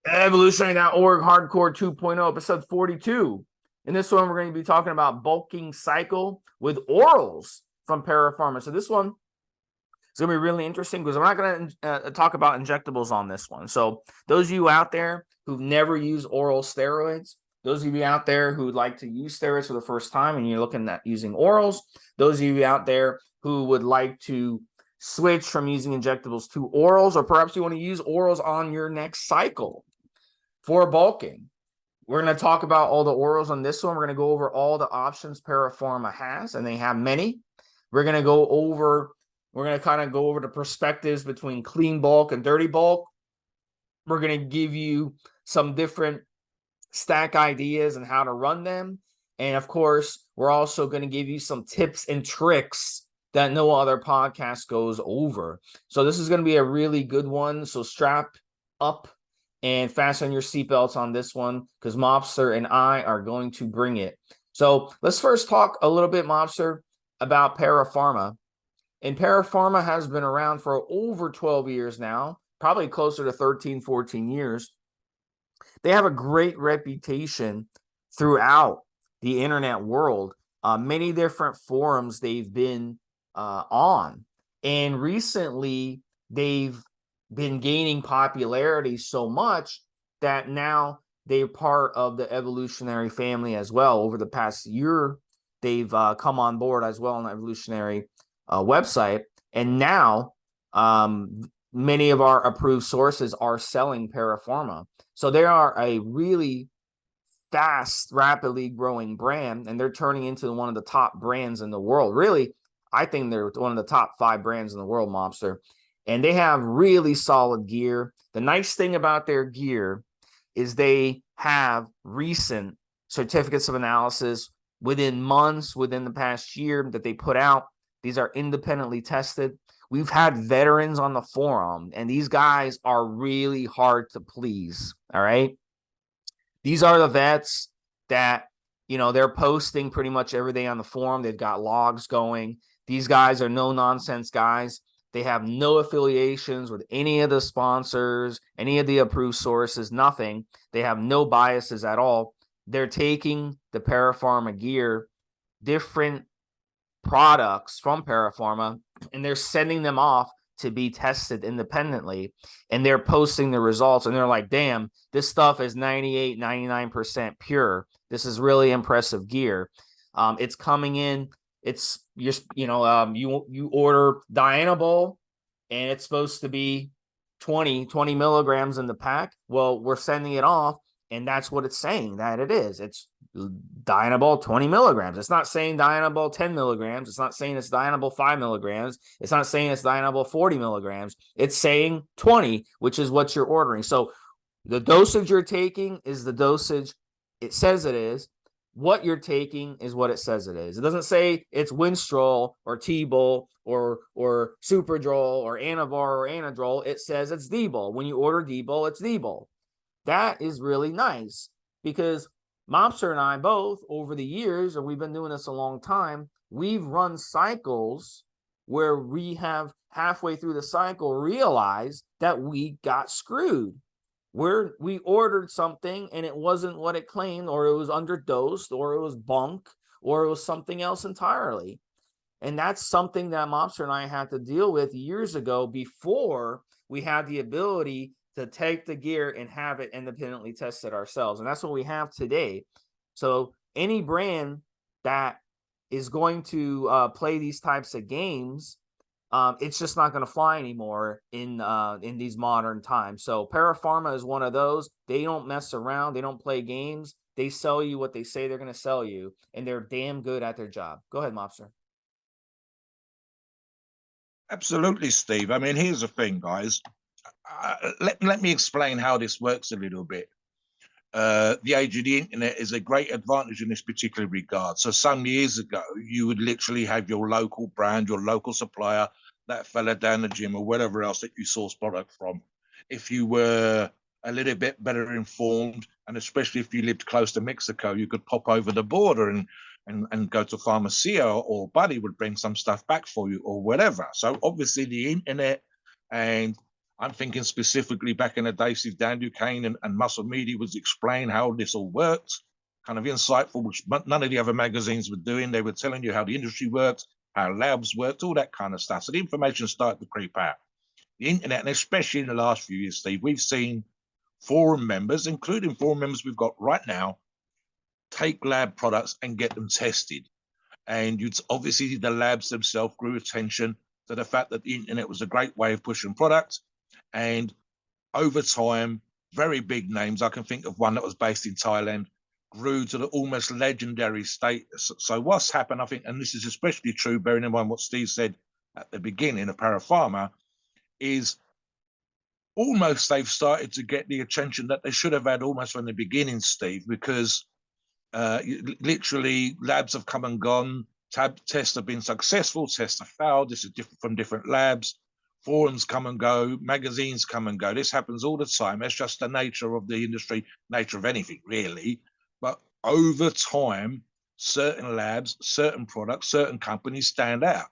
Evolutionary.org Hardcore 2.0, episode 42. In this one, we're going to be talking about bulking cycle with orals from Para Pharma. So this one is going to be really interesting because we're not going to talk about injectables on this one. So those of you out there who've never used oral steroids, those of you out there who would like to use steroids for the first time and you're looking at using orals, those of you out there who would like to switch from using injectables to orals, or perhaps you want to use orals on your next cycle for bulking. We're going to talk about all the orals on this one. We're going to go over all the options ParaPharma has, and they have many. We're going to kind of go over the perspectives between clean bulk and dirty bulk. We're going to give you some different stack ideas and how to run them. And of course, we're also going to give you some tips and tricks that no other podcast goes over. So this is going to be a really good one. So strap up and fasten your seatbelts on this one because Mobster and I are going to bring it. So let's first talk a little bit, Mobster, about ParaPharma. And ParaPharma has been around for over 12 years now, probably closer to 13, 14 years. They have a great reputation throughout the internet world. Many different forums they've been on. And recently, they've been gaining popularity so much that now they're part of the Evolutionary family as well. Over the past year, they've come on board as well on the Evolutionary website. And now many of our approved sources are selling ParaPharma. So they are a really fast, rapidly growing brand, and they're turning into one of the top brands in the world. Really, I think they're one of the top 5 brands in the world, Mobster. And they have really solid gear. The nice thing about their gear is they have recent certificates of analysis within months, within the past year that they put out. These are independently tested. We've had veterans on the forum, and these guys are really hard to please, all right? These are the vets that, they're posting pretty much every day on the forum. They've got logs going. These guys are no-nonsense guys. They have no affiliations with any of the sponsors, any of the approved sources, nothing. They have no biases at all. They're taking the ParaPharma gear, different products from ParaPharma, and they're sending them off to be tested independently, and they're posting the results, and they're like, damn, this stuff is 98, 99% pure. This is really impressive gear. It's coming in. It's you order Dianabol, and it's supposed to be 20 milligrams in the pack. Well, we're sending it off, and that's what it's saying that it is. It's Dianabol 20 milligrams. It's not saying Dianabol 10 milligrams. It's not saying it's Dianabol 5 milligrams. It's not saying it's Dianabol 40 milligrams. It's saying 20, which is what you're ordering. So the dosage you're taking is the dosage it says it is. What you're taking is what it says it is. It doesn't say it's Winstrol or T-Bol or Superdrol or Anavar or Anadrol. It says it's D-Bol. When you order D-Bol, it's D-Bol. That is really nice because Mobster and I both, over the years, and we've been doing this a long time, we've run cycles where we have halfway through the cycle realized that we got screwed. We ordered something and it wasn't what it claimed, or it was underdosed, or it was bunk, or it was something else entirely. And that's something that Mobster and I had to deal with years ago before we had the ability to take the gear and have it independently tested ourselves. And that's what we have today. So any brand that is going to play these types of games, it's just not going to fly anymore in these modern times. So ParaPharma is one of those. They don't mess around. They don't play games. They sell you what they say they're going to sell you, and they're damn good at their job. Go ahead, Mobster. Absolutely, Steve. I mean, here's the thing, guys. Let me explain how this works a little bit. The age of the internet is a great advantage in this particular regard. So some years ago, you would literally have your local brand, your local supplier, that fella down the gym or whatever else that you source product from. If you were a little bit better informed, and especially if you lived close to Mexico, you could pop over the border and go to Pharmacia, or Buddy would bring some stuff back for you or whatever. So obviously the internet and I'm thinking specifically back in the day, Steve Dan Duquesne and Muscle Media was explaining how this all worked, kind of insightful, which none of the other magazines were doing. They were telling you how the industry worked, how labs worked, all that kind of stuff. So the information started to creep out. The internet, and especially in the last few years, Steve, we've seen forum members, including forum members we've got right now, take lab products and get them tested. And you'd obviously the labs themselves grew attention to the fact that the internet was a great way of pushing products. And over time, very big names, I can think of one that was based in Thailand, grew to the almost legendary status. So what's happened, I think, and this is especially true, bearing in mind what Steve said at the beginning of Para Pharma, is almost they've started to get the attention that they should have had almost from the beginning, Steve, because literally labs have come and gone, tests have been successful, tests have failed. This is different from different labs. Forums come and go, magazines come and go. This happens all the time. That's just the nature of the industry, nature of anything, really. But over time, certain labs, certain products, certain companies stand out.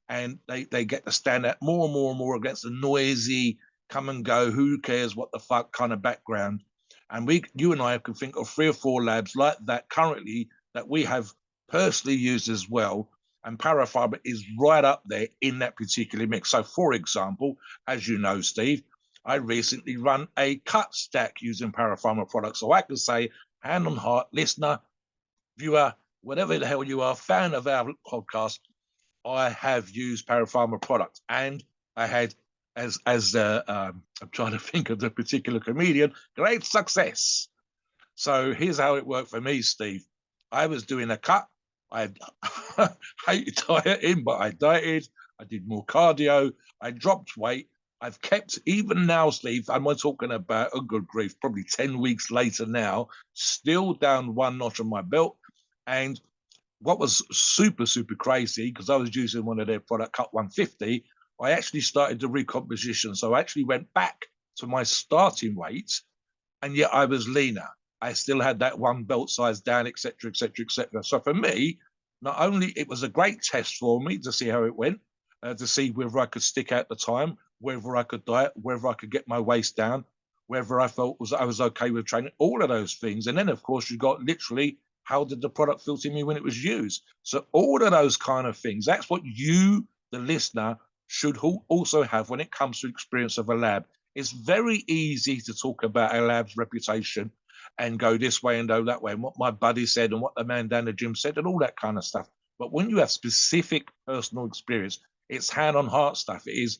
And they get to stand out more and more and more against the noisy, come and go, who cares what the fuck kind of background. And you and I can think of 3 or 4 labs like that currently that we have personally used as well. And ParaPharma is right up there in that particular mix. So, for example, as you know, Steve, I recently run a cut stack using ParaPharma products. So I can say, hand on heart, listener, viewer, whatever the hell you are, fan of our podcast, I have used ParaPharma products. And I had, as I'm trying to think of the particular comedian, great success. So here's how it worked for me, Steve. I was doing a cut. I hated dieting, but I dieted. I did more cardio. I dropped weight. I've kept, even now, Steve, I'm talking about, oh, good grief, probably 10 weeks later now, still down 1 notch on my belt. And what was super, super crazy, because I was using one of their product, Cut 150, I actually started the recomposition. So I actually went back to my starting weight, and yet I was leaner. I still had that 1 belt size down, etc., etc., etc. So for me, not only it was a great test for me to see how it went, to see whether I could stick out the time, whether I could diet, whether I could get my waist down, whether I felt I was okay with training, all of those things. And then, of course, you got literally how did the product feel to me when it was used? So all of those kind of things, that's what you, the listener, should also have when it comes to experience of a lab. It's very easy to talk about a lab's reputation and go this way and go that way, and what my buddy said and what the man down the gym said and all that kind of stuff. But when you have specific personal experience, it's hand on heart stuff. It is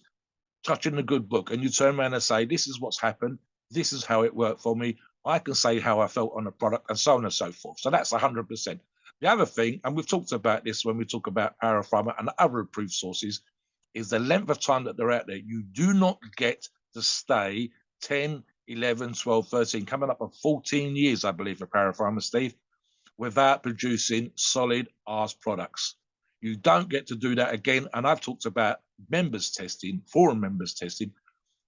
touching the good book, and you turn around and say, this is what's happened. This is how it worked for me. I can say how I felt on the product, and so on and so forth. So that's 100%. The other thing, and we've talked about this when we talk about ParaPharma and other approved sources, is the length of time that they're out there. You do not get to stay 10, 11, 12, 13, coming up on 14 years, I believe, for ParaPharma, Steve, without producing solid arse products. You don't get to do that again. And I've talked about members testing, forum members testing,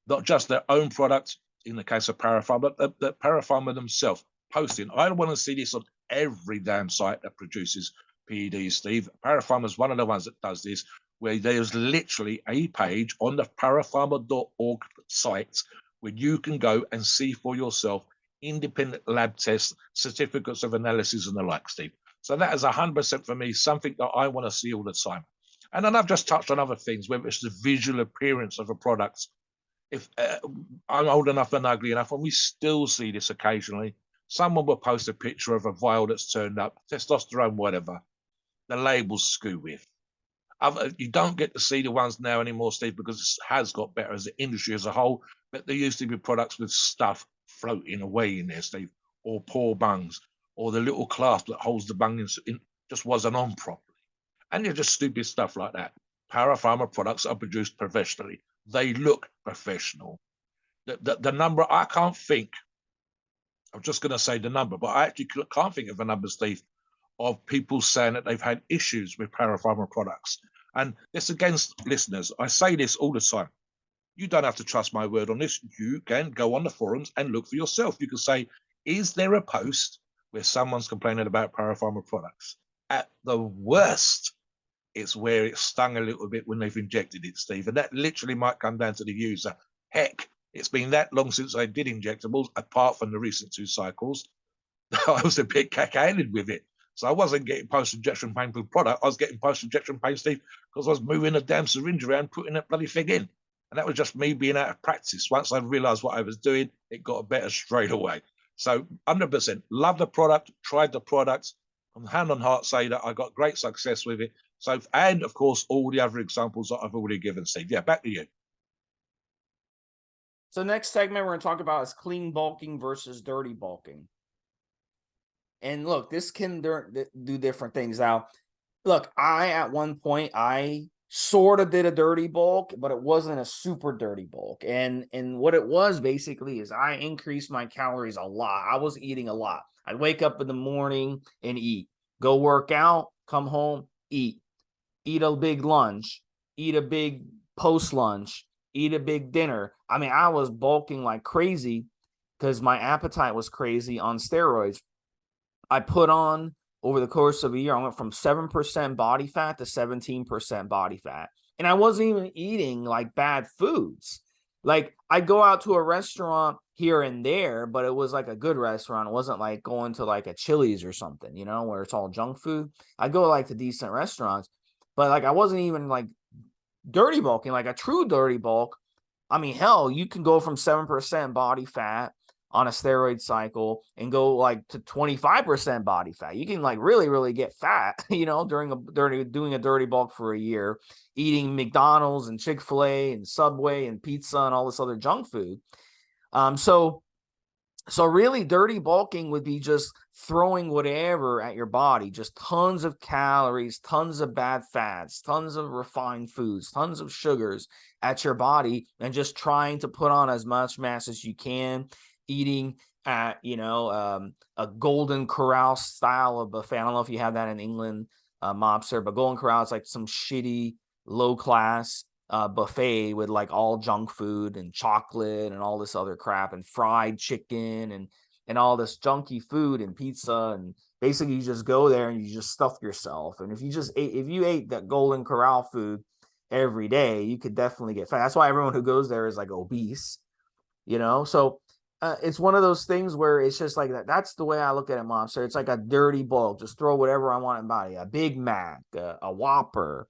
not just their own product, in the case of ParaPharma, but the ParaPharma themselves posting. I don't want to see this on every damn site that produces PEDs, Steve. ParaPharma is one of the ones that does this, where there's literally a page on the parapharma.org site where you can go and see for yourself independent lab tests, certificates of analysis, and the like, Steve. So that is 100% for me, something that I want to see all the time. And then I've just touched on other things, whether it's the visual appearance of a product. If I'm old enough and ugly enough, and we still see this occasionally, someone will post a picture of a vial that's turned up, testosterone, whatever, the label's skew with. You don't get to see the ones now anymore, Steve, because it has got better as the industry as a whole. But there used to be products with stuff floating away in there, Steve, or poor bungs, or the little clasp that holds the bung in just wasn't on properly. And you're just stupid stuff like that. ParaPharma products are produced professionally. They look professional. The number, I can't think, I'm just going to say the number, but I actually can't think of a number, Steve, of people saying that they've had issues with ParaPharma products. And this against listeners, I say this all the time. You don't have to trust my word on this. You can go on the forums and look for yourself. You can say, is there a post where someone's complaining about ParaPharma products? At the worst, it's where it stung a little bit when they've injected it, Steve. And that literally might come down to the user. Heck, it's been that long since I did injectables, apart from the recent 2 cycles. I was a bit cack-handed with it. So I wasn't getting post-injection pain with product. I was getting post-injection pain, Steve, because I was moving a damn syringe around, putting that bloody thing in. And that was just me being out of practice. Once I realized what I was doing, it got better straight away. So 100%, love the product, tried the product. I'm hand on heart say that I got great success with it. So, and of course, all the other examples that I've already given, Steve. Yeah, back to you. So next segment we're going to talk about is clean bulking versus dirty bulking. And look, this can do different things. Now, look, at one point, I sort of did a dirty bulk, but it wasn't a super dirty bulk. And what it was basically is I increased my calories a lot. I was eating a lot. I'd wake up in the morning and eat, go work out, come home, eat a big lunch, eat a big post lunch, eat a big dinner. I mean, I was bulking like crazy because my appetite was crazy on steroids. I put on over the course of a year, I went from 7% body fat to 17% body fat. And I wasn't even eating like bad foods. Like I'd go out to a restaurant here and there, but it was like a good restaurant. It wasn't like going to like a Chili's or something, you know, where it's all junk food. I'd go like to decent restaurants, but like I wasn't even like dirty bulking, like a true dirty bulk. I mean, hell, you can go from 7% body fat on a steroid cycle and go like to 25% body fat. You can like really get fat, you know, doing a dirty bulk for a year, eating McDonald's and Chick-fil-A and Subway and pizza and all this other junk food. So really dirty bulking would be just throwing whatever at your body, just tons of calories, tons of bad fats, tons of refined foods, tons of sugars at your body, and just trying to put on as much mass as you can, eating at, a Golden Corral style of buffet. I don't know if you have that in England, Mobster, but Golden Corral is like some shitty low class buffet with like all junk food and chocolate and all this other crap and fried chicken and all this junky food and pizza, and basically you just go there and you just stuff yourself. And if you ate that Golden Corral food every day, you could definitely get fat. That's why everyone who goes there is like obese, so it's one of those things where it's just like that. That's the way I look at it, Monster. It's like a dirty bulk. Just throw whatever I want in body. A Big Mac, a Whopper,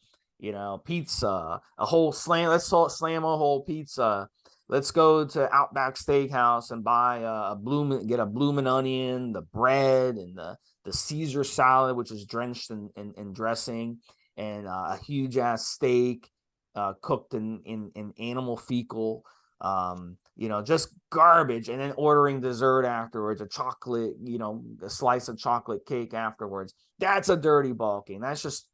pizza, a whole slam. Let's slam a whole pizza. Let's go to Outback Steakhouse and buy get a bloomin' onion, the bread, and the Caesar salad, which is drenched in dressing, and a huge ass steak cooked in animal fecal. Just garbage, and then ordering dessert afterwards, a chocolate, a slice of chocolate cake afterwards. That's a dirty bulking. That's just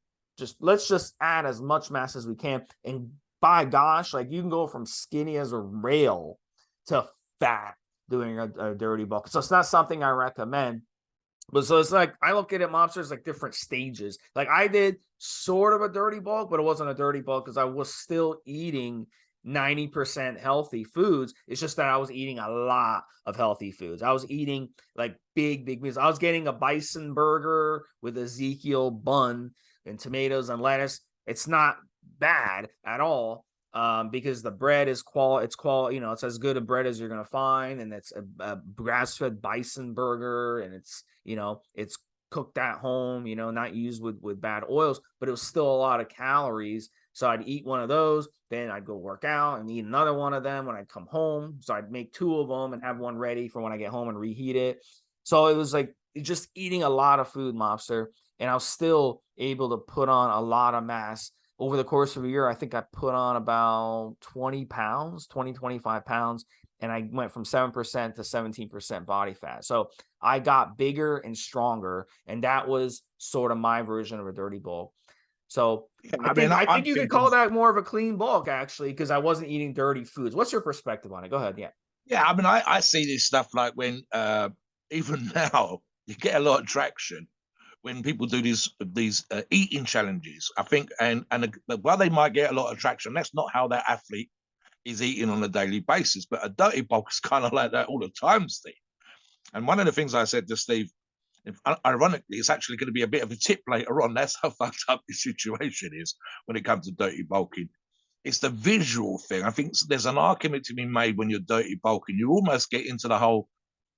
let's just add as much mass as we can. And by gosh, like you can go from skinny as a rail to fat doing a dirty bulk. So it's not something I recommend. But so it's like, I look at it, Mobsters, like different stages. Like I did sort of a dirty bulk, but it wasn't a dirty bulk because I was still eating 90% healthy foods. It's just that I was eating a lot of healthy foods. I was eating like big meals. I was getting a bison burger with Ezekiel bun and tomatoes and lettuce. It's not bad at all, because the bread is it's as good a bread as you're gonna find, and it's a grass-fed bison burger, and it's cooked at home, not used with bad oils, but it was still a lot of calories. So I'd eat one of those, then I'd go work out and eat another one of them when I'd come home. So I'd make 2 of them and have one ready for when I get home and reheat it. So it was like just eating a lot of food, Mobster, and I was still able to put on a lot of mass. Over the course of a year, I think I put on about 25 pounds, and I went from 7% to 17% body fat. So I got bigger and stronger, and that was sort of my version of a dirty bulk. So Yeah, I think you could call that more of a clean bulk, actually, because I wasn't eating dirty foods. What's your perspective on it? Go ahead. Yeah. Yeah, I see this stuff like when even now you get a lot of traction when people do these eating challenges. I think, and while they might get a lot of traction, that's not how that athlete is eating on a daily basis. But a dirty bulk is kind of like that all the time, Steve. And one of the things I said to Steve, ironically, it's actually going to be a bit of a tip later on. That's how fucked up the situation is when it comes to dirty bulking. it's the visual thing. I think there's an argument to be made when you're dirty bulking. You almost get into the whole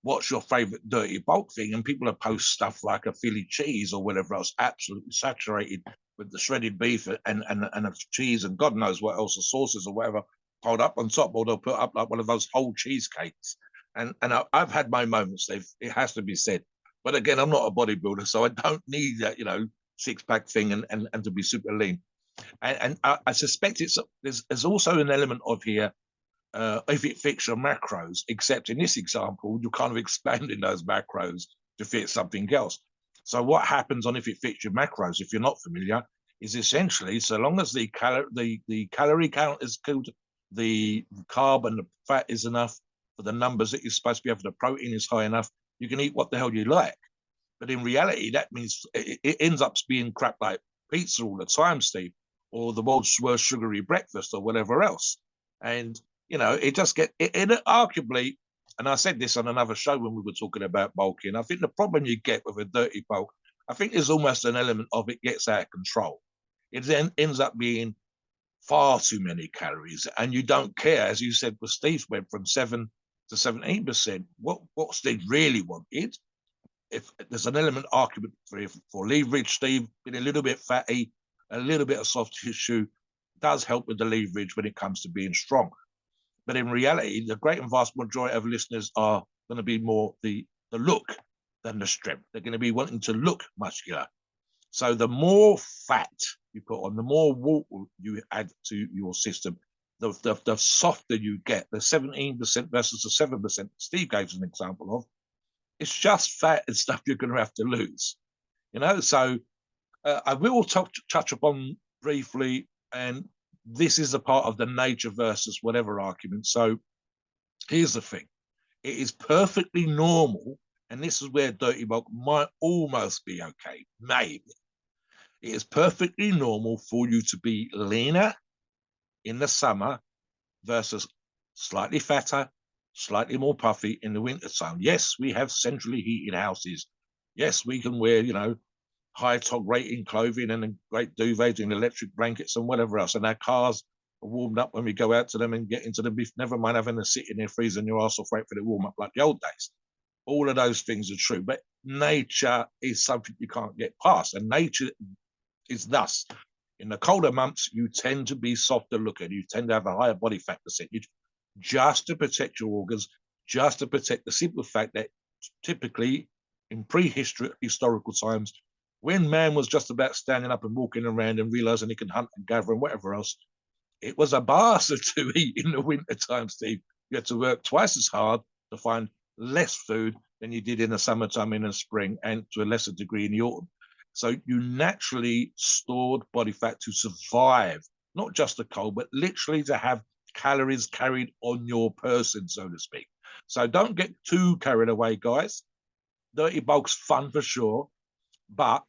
what's your favorite dirty bulk thing, and people will post stuff like a Philly cheese or whatever else, absolutely saturated with the shredded beef and a cheese and God knows what else, the sauces or whatever, piled up on top, or they'll put up like one of those whole cheesecakes. And I've had my moments, Dave, it has to be said. But again, I'm not a bodybuilder, so I don't need that, 6-pack thing and to be super lean. And I suspect there's also an element of here, if it fits your macros, except in this example, you're kind of expanding those macros to fit something else. So what happens on if it fits your macros, if you're not familiar, is essentially so long as the calorie count is good, the carb and the fat is enough for the numbers that you're supposed to be having, the protein is high enough, you can eat what the hell you like. But in reality, that means it ends up being crap like pizza all the time, Steve, or the world's worst sugary breakfast or whatever else. And it just arguably, and I said this on another show when we were talking about bulking, I think the problem you get with a dirty bulk, I think there's almost an element of it gets out of control. It then ends up being far too many calories, and you don't care, as you said, with Steve went from 7 to 17%. What Steve really wanted, if there's an element argument for leverage, Steve, being a little bit fatty, a little bit of soft tissue does help with the leverage when it comes to being strong. But in reality, the great and vast majority of listeners are going to be more the look than the strength. They're going to be wanting to look muscular. So the more fat you put on, the more water you add to your system, the softer you get. The 17% versus the 7% Steve gave us an example of, it's just fat and stuff you're going to have to lose. So I will touch upon briefly, and this is a part of the nature versus whatever argument. So here's the thing. It is perfectly normal, and this is where dirty bulk might almost be okay, maybe. It is perfectly normal for you to be leaner in the summer versus slightly fatter, slightly more puffy in the winter time. Yes, we have centrally heated houses. Yes, we can wear, high tog rating clothing and great duvets and electric blankets and whatever else. And our cars are warmed up when we go out to them and get into them. Never mind having to sit in there freezing your ass off, wait for the warm up like the old days. All of those things are true, but nature is something you can't get past. And nature is thus. In the colder months, you tend to be softer looking. You tend to have a higher body fat percentage just to protect your organs, just to protect the simple fact that typically in historical times, when man was just about standing up and walking around and realizing he can hunt and gather and whatever else, it was a bastard to eat in the winter time, Steve. You had to work twice as hard to find less food than you did in the summertime, in the spring, and to a lesser degree in the autumn. So you naturally stored body fat to survive, not just the cold, but literally to have calories carried on your person, so to speak. So don't get too carried away, guys. Dirty bulk's fun for sure, but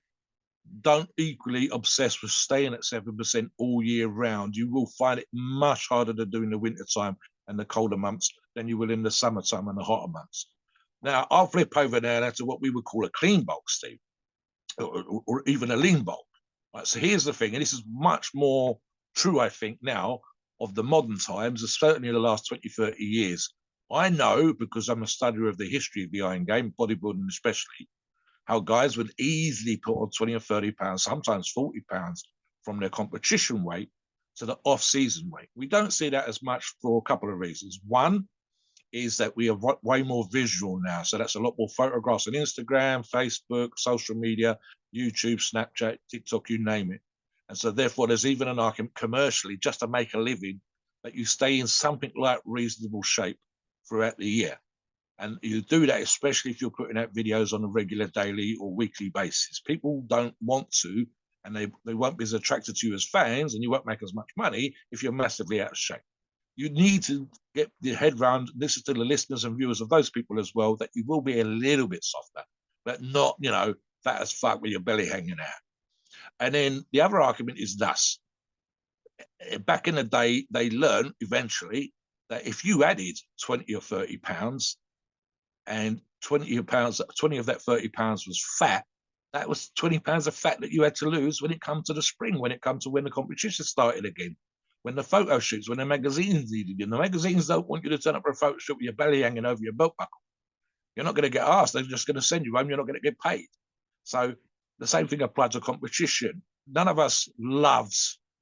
don't equally obsess with staying at 7% all year round. You will find it much harder to do in the winter time and the colder months than you will in the summertime and the hotter months. Now, I'll flip over now to what we would call a clean bulk, Steve, or even a lean bulk. Right, so here's the thing, and this is much more true, I think, now of the modern times, certainly in the last 20, 30 years. I know, because I'm a studier of the history of the iron game, bodybuilding especially, how guys would easily put on 20 or 30 pounds, sometimes 40 pounds from their competition weight to the off-season weight. We don't see that as much for a couple of reasons. One is that we are way more visual now. So that's a lot more photographs on Instagram, Facebook, social media, YouTube, Snapchat, TikTok, you name it. And so therefore there's even an argument commercially just to make a living that you stay in something like reasonable shape throughout the year. And you do that, especially if you're putting out videos on a regular daily or weekly basis. People don't want to, and they won't be as attracted to you as fans, and you won't make as much money if you're massively out of shape. You need to get your head round, this is to the listeners and viewers of those people as well, that you will be a little bit softer, but not, fat as fuck with your belly hanging out. And then the other argument is thus. Back in the day, they learned eventually that if you added 20 or 30 pounds, and 20 of that 30 pounds was fat, that was 20 pounds of fat that you had to lose when it comes to the spring, when it comes to when the competition started again. when the photo shoots, when the magazines needed you. And the magazines don't want you to turn up for a photo shoot with your belly hanging over your belt buckle. You're not going to get asked. They're just going to send you home. You're not going to get paid. So the same thing applies to competition. None of us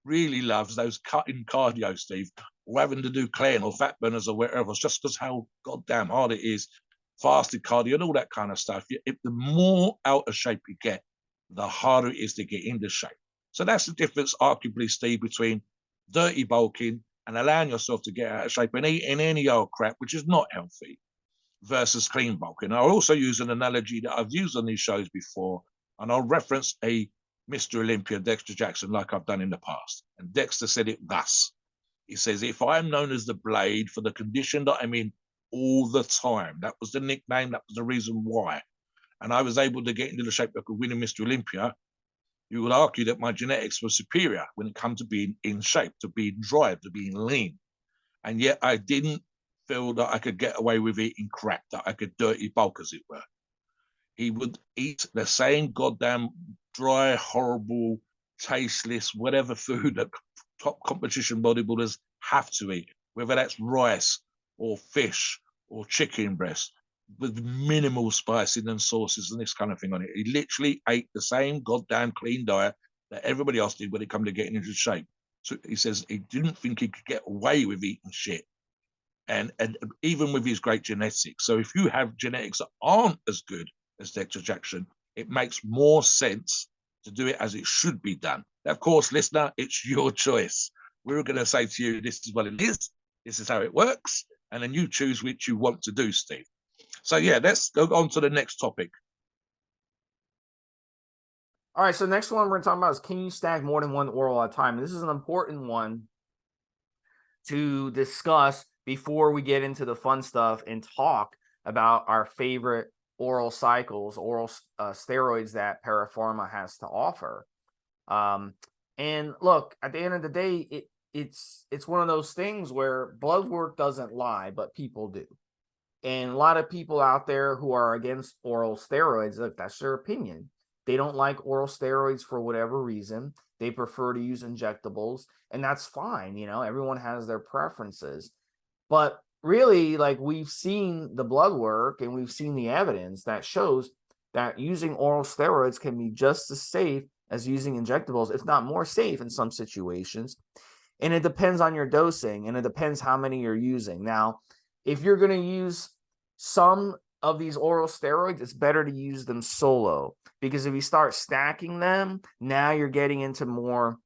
really loves those cutting cardio, Steve, or having to do clean or fat burners or whatever. It's just because how goddamn hard it is, fasted cardio and all that kind of stuff. If the more out of shape you get, the harder it is to get into shape. So that's the difference, arguably, Steve, between dirty bulking and allowing yourself to get out of shape and eating any old crap, which is not healthy, versus clean bulking. I'll also use an analogy that I've used on these shows before, and I'll reference a Mr. Olympia, Dexter Jackson, like I've done in the past. And Dexter said it thus. He says, if I am known as the Blade for the condition that I'm in all the time, that was the nickname, that was the reason why, and I was able to get into the shape that could win in Mr. Olympia, you would argue that my genetics were superior when it comes to being in shape, to being dry, to being lean. And yet I didn't feel that I could get away with eating crap, that I could dirty bulk, as it were. He would eat the same goddamn dry, horrible, tasteless, whatever food that top competition bodybuilders have to eat, whether that's rice or fish or chicken breast, with minimal spicing and sauces and this kind of thing on it. He literally ate the same goddamn clean diet that everybody else did when it came to getting into shape. So he says he didn't think he could get away with eating shit. And even with his great genetics. So if you have genetics that aren't as good as Dexter Jackson, it makes more sense to do it as it should be done. Now, of course, listener, it's your choice. We're going to say to you, this is what it is. This is how it works. And then you choose which you want to do, Steve. So yeah, let's go on to the next topic. All right, so the next one we're going to talk about is, can you stack more than one oral at a time? And this is an important one to discuss before we get into the fun stuff and talk about our favorite oral cycles, oral steroids that Para Pharma has to offer. And look, at the end of the day, it's one of those things where blood work doesn't lie, but people do. And a lot of people out there who are against oral steroids, look, that's their opinion. They don't like oral steroids for whatever reason. They prefer to use injectables, and that's fine. You know, everyone has their preferences. But really, like, we've seen the blood work and we've seen the evidence that shows that using oral steroids can be just as safe as using injectables, if not more safe in some situations. And it depends on your dosing, and it depends how many you're using. Now, if you're going to use some of these oral steroids, it's better to use them solo, because if you start stacking them, now you're getting into more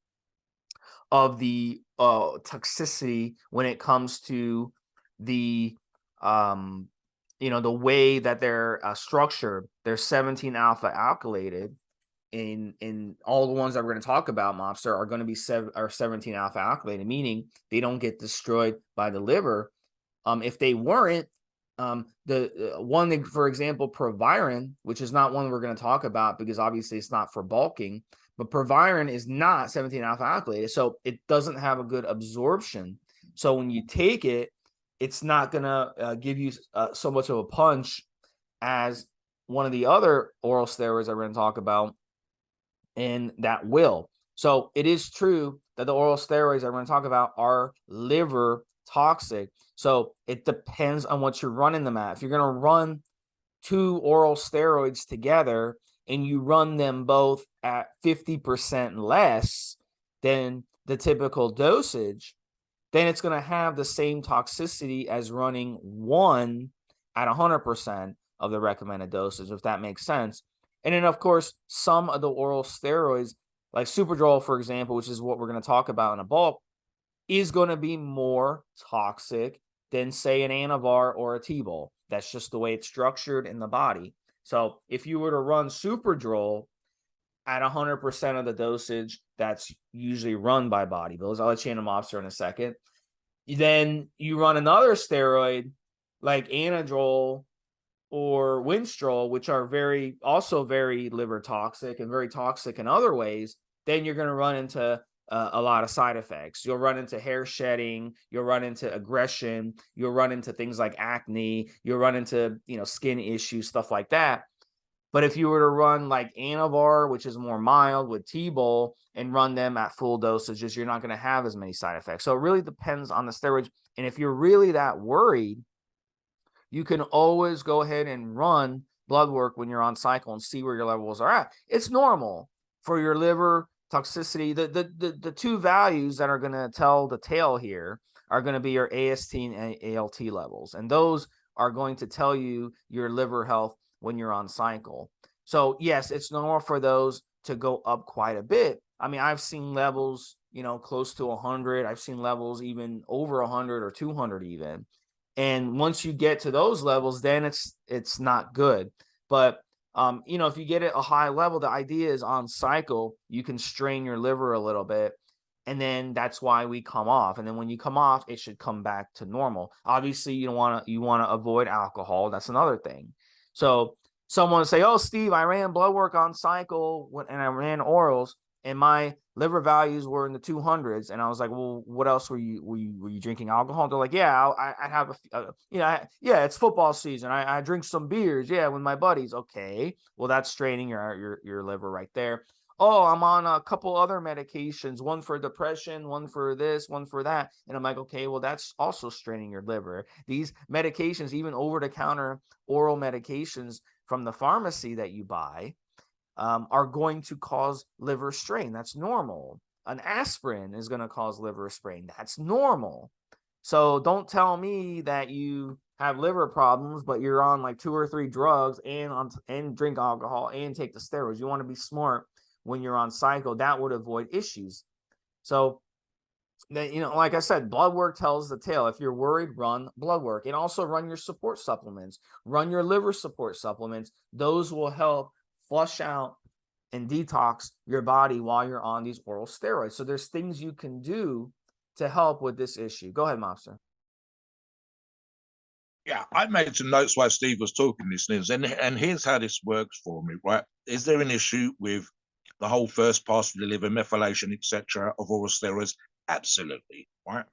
of the toxicity when it comes to the the way that they're structured. They're 17 alpha alkylated. In all the ones that we're going to talk about, Mobster, are going to be 17 alpha alkylated, meaning they don't get destroyed by the liver. If they weren't, the one thing, for example, Proviron, which is not one we're going to talk about because obviously it's not for bulking, but Proviron is not 17 alpha alkylated, so it doesn't have a good absorption. So when you take it, it's not going to give you so much of a punch as one of the other oral steroids that we're going to talk about, and that will. So it is true that the oral steroids that we're going to talk about are liver toxic. So it depends on what you're running them at. If you're going to run 2 oral steroids together and you run them both at 50% less than the typical dosage, then it's going to have the same toxicity as running one at 100% of the recommended dosage, if that makes sense. And then, of course, some of the oral steroids, like Superdrol, for example, which is what we're going to talk about in a bulk, is going to be more toxic than, say, an Anavar or a T-Bol. That's just the way it's structured in the body. So if you were to run Superdrol at 100% of the dosage that's usually run by bodybuilders, I'll let you in a mobster in a second, then you run another steroid like Anadrol or Winstrol, which are also very liver toxic and very toxic in other ways, then you're going to run into a lot of side effects. You'll run into hair shedding, you'll run into aggression, you'll run into things like acne, you'll run into, skin issues, stuff like that. But if you were to run like Anavar, which is more mild, with T-Bol, and run them at full dosages, you're not going to have as many side effects. So it really depends on the steroids. And if you're really that worried, you can always go ahead and run blood work when you're on cycle and see where your levels are at. It's normal for your liver toxicity. The two values that are going to tell the tale here are going to be your AST and ALT levels. And those are going to tell you your liver health when you're on cycle. So yes, it's normal for those to go up quite a bit. I mean, I've seen levels, close to 100. I've seen levels even over 100 or 200 even. And once you get to those levels, then it's not good. But if you get at a high level, the idea is on cycle, you can strain your liver a little bit. And then that's why we come off. And then when you come off, it should come back to normal. Obviously, you want to avoid alcohol. That's another thing. So someone say, "Oh, Steve, I ran blood work on cycle and I ran orals, and my liver values were in the 200s." And I was like, "Well, what else were you drinking alcohol?" They're like, "Yeah, I have yeah, it's football season. I drink some beers, yeah, with my buddies." Okay, well, that's straining your liver right there. "Oh, I'm on a couple other medications, one for depression, one for this, one for that." And I'm like, "Okay, well, that's also straining your liver." These medications, even over-the-counter oral medications from the pharmacy that you buy, are going to cause liver strain. That's normal. An aspirin is going to cause liver strain. That's normal. So don't tell me that you have liver problems, but you're on like 2 or 3 drugs and drink alcohol and take the steroids. You want to be smart when you're on cycle. That would avoid issues. So like I said, blood work tells the tale. If you're worried, run blood work, and also run your support supplements, run your liver support supplements. Those will help flush out and detox your body while you're on these oral steroids. So there's things you can do to help with this issue. Go ahead, Mobster. Yeah, I made some notes while Steve was talking, listeners, and here's how this works for me, right? Is there an issue with the whole first pass of the liver, methylation, etc., of oral steroids? Absolutely, right?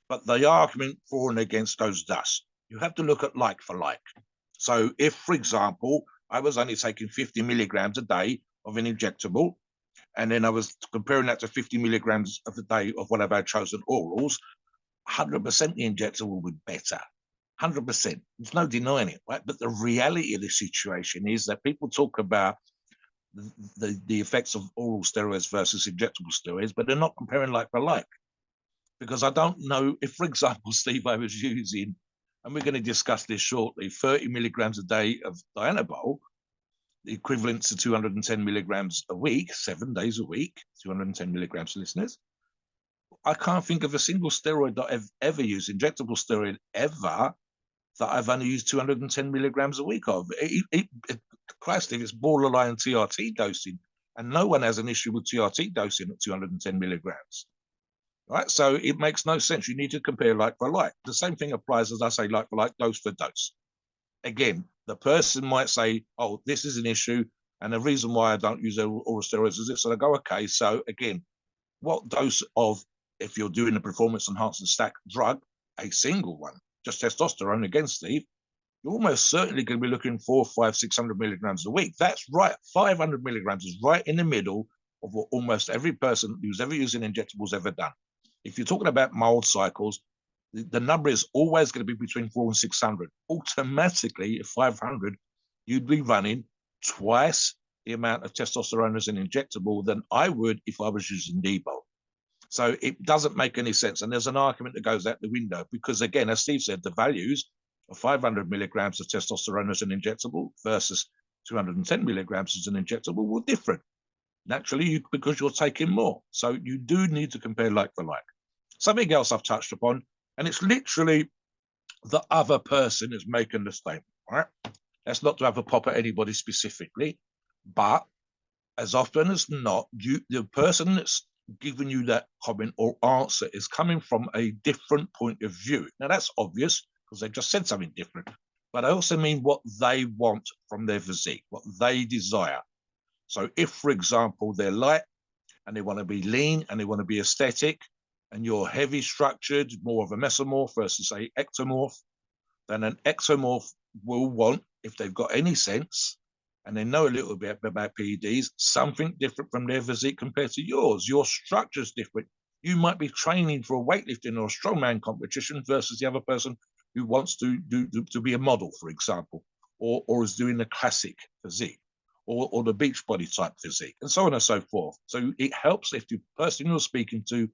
But the argument for and against goes thus. You have to look at like for like. So if, for example, I was only taking 50 milligrams a day of an injectable, and then I was comparing that to 50 milligrams of a day of one of our chosen orals, 100% the injectable would be better. 100%. There's no denying it, right? But the reality of the situation is that people talk about the effects of oral steroids versus injectable steroids, but they're not comparing like for like. Because I don't know if, for example, Steve, I was using, and we're going to discuss this shortly, 30 milligrams a day of Dianabol, the equivalent to 210 milligrams a week, 7 days a week, 210 milligrams, listeners. I can't think of a single steroid that I've ever used, injectable steroid ever, that I've only used 210 milligrams a week of. Christ, if it's borderline TRT dosing, and no one has an issue with TRT dosing at 210 milligrams. Right, so it makes no sense. You need to compare like for like. The same thing applies, as I say, like for like, dose for dose. Again, the person might say, "Oh, this is an issue, and the reason why I don't use oral steroids is this." And I go, "Okay, so again, what dose of, if you're doing a performance enhancing stack drug, a single one, just testosterone again, Steve, you're almost certainly going to be looking 400, 500, 600 milligrams a week. That's right. 500 milligrams is right in the middle of what almost every person who's ever using injectables ever done. If you're talking about mild cycles, the number is always going to be between 400 and 600. Automatically, at 500, you'd be running twice the amount of testosterone as an injectable than I would if I was using Debo. So it doesn't make any sense. And there's an argument that goes out the window because, again, as Steve said, the values of 500 milligrams of testosterone as an injectable versus 210 milligrams as an injectable were different. Naturally, because you're taking more. So you do need to compare like for like. Something else I've touched upon, and it's literally the other person is making the statement, right? That's not to have a pop at anybody specifically, but as often as not, the person that's giving you that comment or answer is coming from a different point of view. Now, that's obvious because they've just said something different, but I also mean what they want from their physique, what they desire. So if, for example, they're light and they want to be lean and they want to be aesthetic, and you're heavy structured, more of a mesomorph versus a ectomorph, then an ectomorph will want, if they've got any sense, and they know a little bit about PEDs, something different from their physique compared to yours. Your structure's different. You might be training for a weightlifting or a strongman competition versus the other person who wants to be a model, for example, or is doing the classic physique, or the beach body type physique, and so on and so forth. So it helps if the person you're speaking to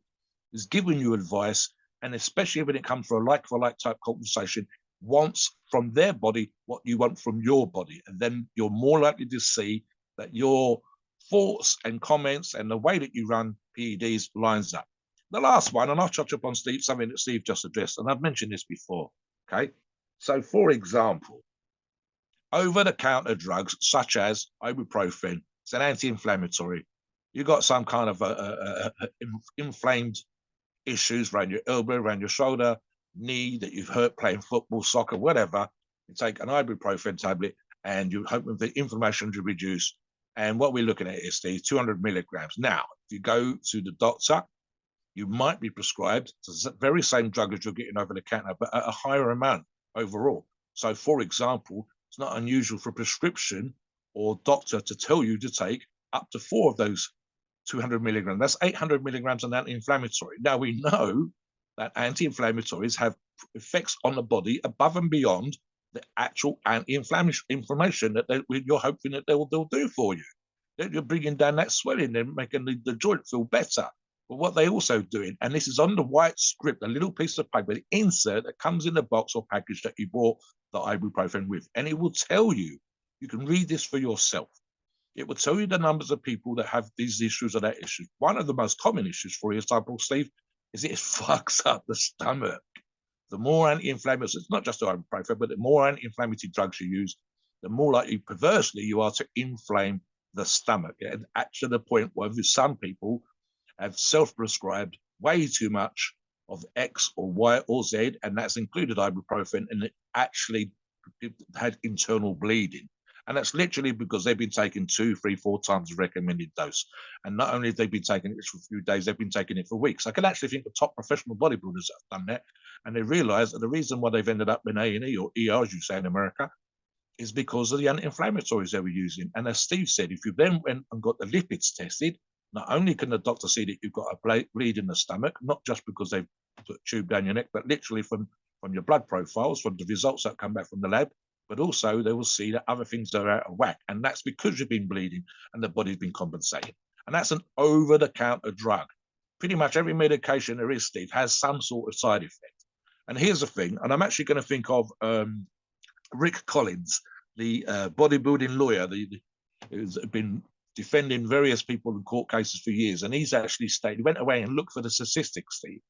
is giving you advice, and especially when it comes for a like type conversation, wants from their body what you want from your body. And then you're more likely to see that your thoughts and comments and the way that you run PEDs lines up. The last one, and I'll touch upon something that Steve just addressed, and I've mentioned this before, okay? So for example, over-the-counter drugs such as ibuprofen, it's an anti-inflammatory. You got some kind of inflamed issues around your elbow, around your shoulder, knee that you've hurt playing football, soccer, whatever. You take an ibuprofen tablet and you're hoping for inflammation to reduce. And what we're looking at is the 200 milligrams. Now, if you go to the doctor, you might be prescribed the very same drug as you're getting over the counter, but at a higher amount overall. So, for example, it's not unusual for a prescription or doctor to tell you to take up to 4 of those 200 milligrams. That's 800 milligrams of anti-inflammatory. Now, we know that anti-inflammatories have effects on the body above and beyond the actual anti-inflammation that you're hoping that they'll do for you. That you're bringing down that swelling and making the joint feel better. But what they also doing, and this is on the white script, a little piece of paper, the insert that comes in the box or package that you bought the ibuprofen with, and it will tell you, you can read this for yourself. It will tell you the numbers of people that have these issues or that issue. One of the most common issues, for example, Steve, is it fucks up the stomach. The more anti-inflammatory, it's not just ibuprofen, but the more anti-inflammatory drugs you use, the more likely, perversely, you are to inflame the stomach. And to the point where some people have self-prescribed way too much of X or Y or Z, and that's included ibuprofen, and it actually had internal bleeding. And that's literally because they've been taking 2, 3, 4 times the recommended dose. And not only have they been taking it for a few days, they've been taking it for weeks. I can actually think of top professional bodybuilders that have done that. And they realize that the reason why they've ended up in A&E or ER, as you say in America, is because of the anti-inflammatories they were using. And as Steve said, if you then went and got the lipids tested, not only can the doctor see that you've got a bleed in the stomach, not just because they've put a tube down your neck, but literally from your blood profiles, from the results that come back from the lab, but also they will see that other things are out of whack. And that's because you've been bleeding and the body's been compensating. And that's an over-the-counter drug. Pretty much every medication there is, Steve, has some sort of side effect. And here's the thing, and I'm actually going to think of Rick Collins, the bodybuilding lawyer, who's been defending various people in court cases for years. And he's actually stated, he went away and looked for the statistics, Steve.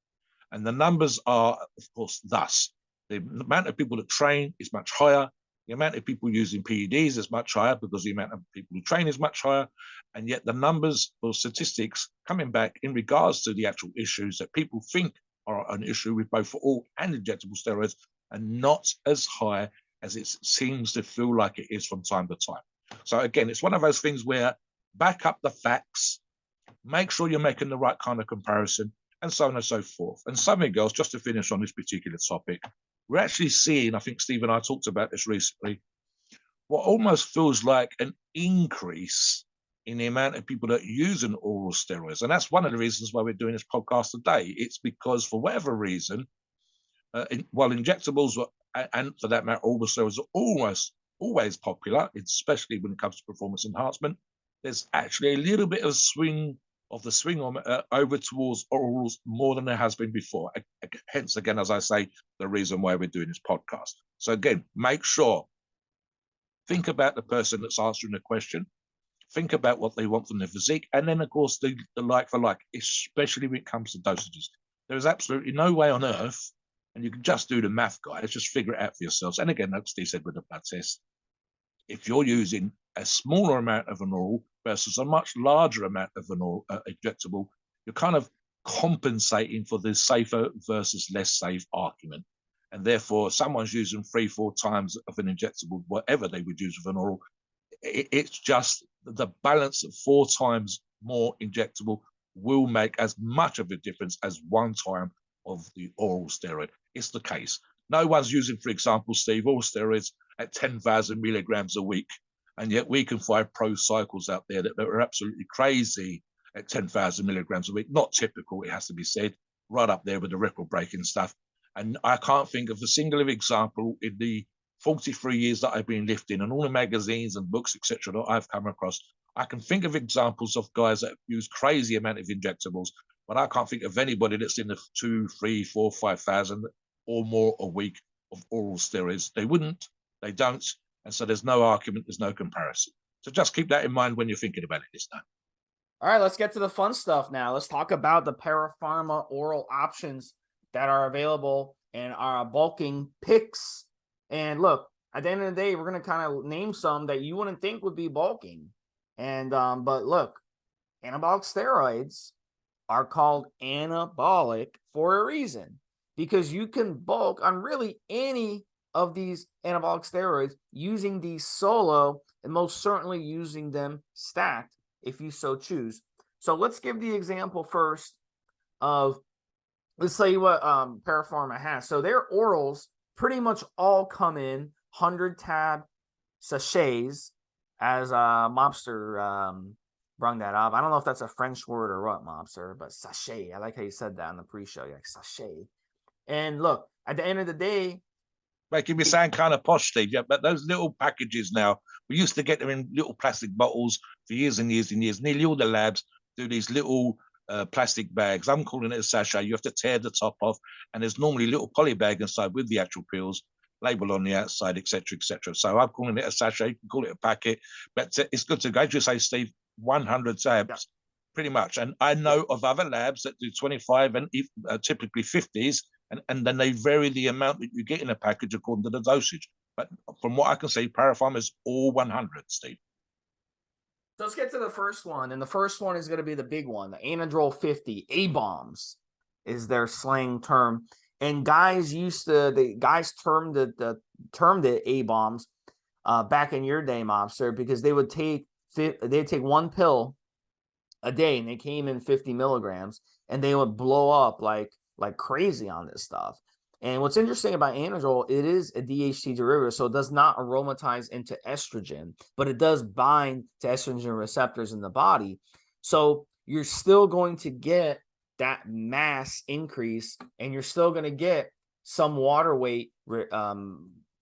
And the numbers are, of course, thus. The amount of people that train is much higher. The amount of people using PEDs is much higher because the amount of people who train is much higher. And yet the numbers or statistics coming back in regards to the actual issues that people think are an issue with both oral and injectable steroids are not as high as it seems to feel like it is from time to time. So again, it's one of those things where back up the facts, make sure you're making the right kind of comparison, and so on and so forth. And something else, just to finish on this particular topic, we're actually seeing, I think Steve and I talked about this recently, what almost feels like an increase in the amount of people that are using oral steroids. And that's one of the reasons why we're doing this podcast today. It's because for whatever reason, while injectables were, and for that matter, oral steroids are almost always popular, especially when it comes to performance enhancement, there's actually a little bit of swing over towards orals more than there has been before. Hence, again, as I say, the reason why we're doing this podcast. So again, make sure, think about the person that's answering the question, think about what they want from their physique, and then, of course, the like for like, especially when it comes to dosages. There is absolutely no way on earth, and you can just do the math, guys, just figure it out for yourselves. And again, like Steve said with the blood test, if you're using a smaller amount of an oral versus a much larger amount of an oral injectable, you're kind of compensating for the safer versus less safe argument. And therefore, someone's using 3-4 times of an injectable, whatever they would use with an oral, it's just the balance of 4 times more injectable will make as much of a difference as 1 time of the oral steroid. It's the case. No one's using, for example, Steve, oral steroids at 10,000 milligrams a week And yet we can find pro cycles out there that are absolutely crazy at 10,000 milligrams a week. Not typical, it has to be said, right up there with the record-breaking stuff. And I can't think of a single example in the 43 years that I've been lifting and all the magazines and books, etc., that I've come across. I can think of examples of guys that use crazy amount of injectables, but I can't think of anybody that's in the 2, 3, 4, 5,000 or more a week of oral steroids. They wouldn't, they don't, and so there's no argument, there's no comparison. So just keep that in mind when you're thinking about it this time. All right, let's get to the fun stuff now. Let's talk about the ParaPharma oral options that are available and our bulking picks. And look, at the end of the day, we're going to kind of name some that you wouldn't think would be bulking. And but look, anabolic steroids are called anabolic for a reason, because you can bulk on really any of these anabolic steroids using these solo, and most certainly using them stacked if you so choose. So let's give the example first of, let's say what ParaPharma has. So their orals pretty much all come in 100 tab sachets, as Mobster brung that up. I don't know if that's a French word or what, Mobster, but sachet. I like how you said that in the pre-show. You're like, sachet. And look, at the end of the day, Making me sound kind of posh, Steve. Yeah, but those little packages now, we used to get them in little plastic bottles for years and years and years. Nearly all the labs do these little plastic bags. I'm calling it a sachet. You have to tear the top off, and there's normally a little poly bag inside with the actual pills, label on the outside, etc., etc. So I'm calling it a sachet. You can call it a packet, but it's good to go. As you say, Steve, 100 tabs, pretty much. And I know of other labs that do 25 and typically 50s. And then they vary the amount that you get in a package according to the dosage. But from what I can see, ParaPharma is all 100, Steve. So let's get to the first one. And the first one is going to be the big one, the Anadrol 50. A-bombs is their slang term. And guys termed it A-bombs back in your day, Mobster, because they'd take one pill a day, and they came in 50 milligrams, and they would blow up like crazy on this stuff. And what's interesting about Anadrol, it is a DHT derivative, so it does not aromatize into estrogen, but it does bind to estrogen receptors in the body. So you're still going to get that mass increase, and you're still going to get some water weight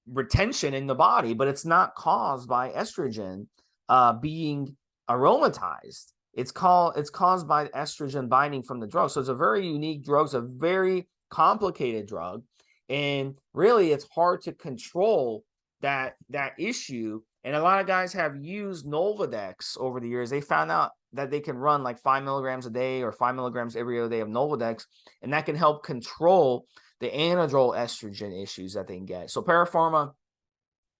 retention in the body, but it's not caused by estrogen being aromatized. It's caused by estrogen binding from the drug. So it's a very unique drug. It's a very complicated drug. And really, it's hard to control that issue. And a lot of guys have used Nolvadex over the years. They found out that they can run like 5 milligrams a day or 5 milligrams every other day of Nolvadex. And that can help control the anadrol estrogen issues that they can get. So ParaPharma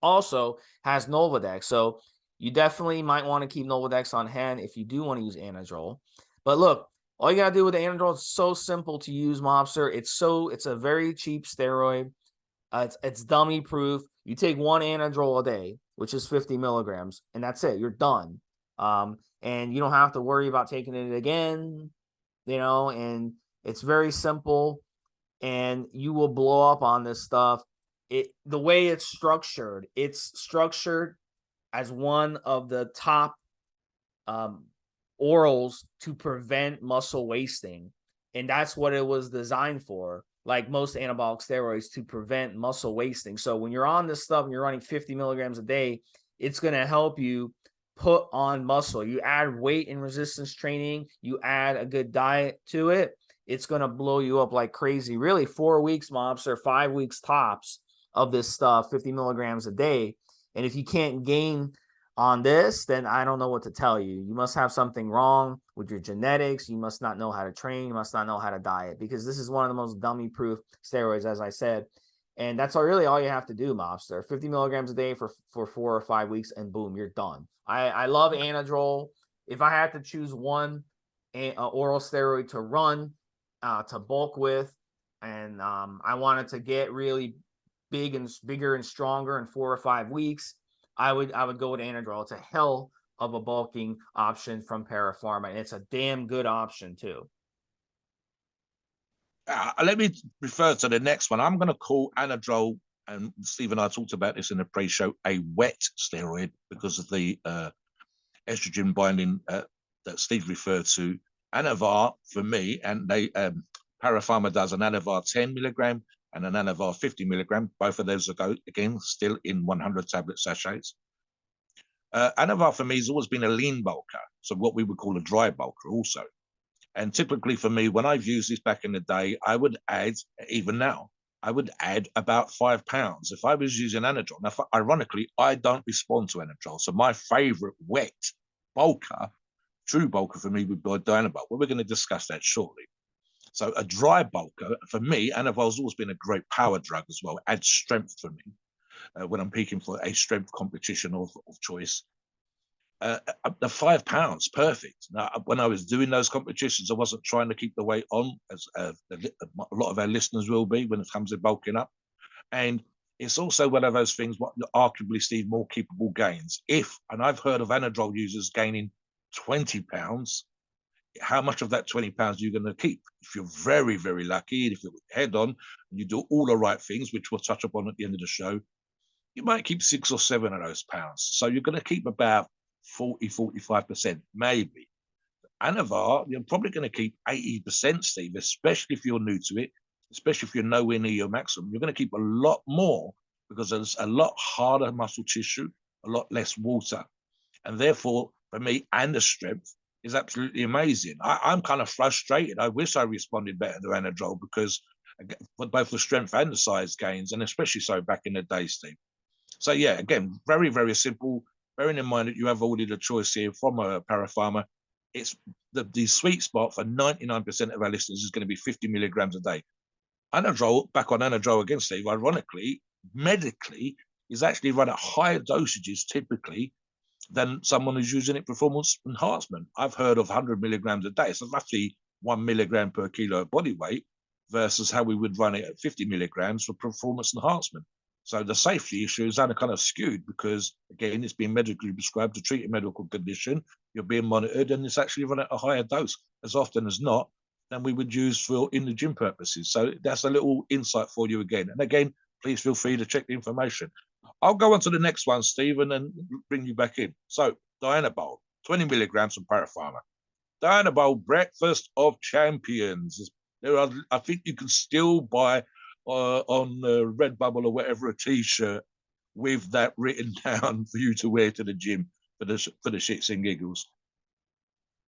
also has Nolvadex. So you definitely might want to keep Nolvadex on hand if you do want to use Anadrol. But look, all you got to do with the Anadrol is so simple to use, Mobster. It's a very cheap steroid. It's dummy proof. You take one Anadrol a day, which is 50 milligrams, and that's it. You're done. And you don't have to worry about taking it again, and it's very simple, and you will blow up on this stuff. The way it's structured as one of the top orals to prevent muscle wasting. And that's what it was designed for, like most anabolic steroids, to prevent muscle wasting. So when you're on this stuff and you're running 50 milligrams a day, it's going to help you put on muscle. You add weight and resistance training, you add a good diet to it, it's going to blow you up like crazy. Really, 4 weeks, Mobster, 5 weeks tops of this stuff, 50 milligrams a day. And if you can't gain on this, then I don't know what to tell you. You must have something wrong with your genetics. You must not know how to train. You must not know how to diet, because this is one of the most dummy-proof steroids, as I said. And that's really all you have to do, Mobster. 50 milligrams a day for 4 or 5 weeks, and boom, you're done. I love Anadrol. If I had to choose one oral steroid to run, to bulk with, and I wanted to get really bigger and stronger in 4 or 5 weeks, I would go with Anadrol. It's a hell of a bulking option from ParaPharma, and it's a damn good option too. Let me refer to the next one. I'm going to call Anadrol and Steve and I talked about this in the pre-show, a wet steroid because of the estrogen binding that Steve referred to. Anavar for me, and they ParaPharma does an Anavar 10 milligram and an Anavar 50 milligram. Both of those are again still in 100 tablet sachets. Anavar for me has always been a lean bulker, so what we would call a dry bulker also. And typically for me, when I've used this back in the day, I would add, even now, I would add about 5 pounds. If I was using Anadrol, now ironically, I don't respond to Anadrol. So my favorite wet bulker, true bulker for me would be Dynabol. Well, we're going to discuss that shortly. So a dry bulker, for me, Anavol's always been a great power drug as well. It adds strength for me when I'm peaking for a strength competition of choice. The 5 pounds, perfect. Now, when I was doing those competitions, I wasn't trying to keep the weight on, as a lot of our listeners will be when it comes to bulking up. And it's also one of those things, what arguably, Steve, more keepable gains. And I've heard of Anadrol users gaining 20 pounds, how much of that 20 pounds are you going to keep? If you're very, very lucky, if you're head on, and you do all the right things, which we'll touch upon at the end of the show, you might keep 6 or 7 of those pounds. So you're going to keep about 40, 45%, maybe. Anavar, you're probably going to keep 80%, Steve, especially if you're new to it, especially if you're nowhere near your maximum. You're going to keep a lot more because there's a lot harder muscle tissue, a lot less water. And therefore, for me, and the strength is absolutely amazing. I'm kind of frustrated. I wish I responded better to Anadrol because for both the strength and the size gains, and especially so back in the day, Steve. So yeah, again, very, very simple. Bearing in mind that you have already the choice here from a ParaPharma, it's the sweet spot for 99% of our listeners is going to be 50 milligrams a day. Anadrol, back on Anadrol again, Steve, ironically, medically, is actually run at higher dosages typically than someone who's using it performance enhancement. I've heard of 100 milligrams a day. So roughly 1 milligram per kilo of body weight versus how we would run it at 50 milligrams for performance enhancement. So the safety issue is kind of skewed because, again, it's being medically prescribed to treat a medical condition. You're being monitored, and it's actually run at a higher dose as often as not than we would use for in the gym purposes. So that's a little insight for you again. And again, please feel free to check the information. I'll go on to the next one, Stephen, and bring you back in. So Dynabol, 20 milligrams from ParaPharma. Dynabol, breakfast of champions. There are, I think you can still buy on Redbubble or whatever a T-shirt with that written down for you to wear to the gym for the shits and giggles.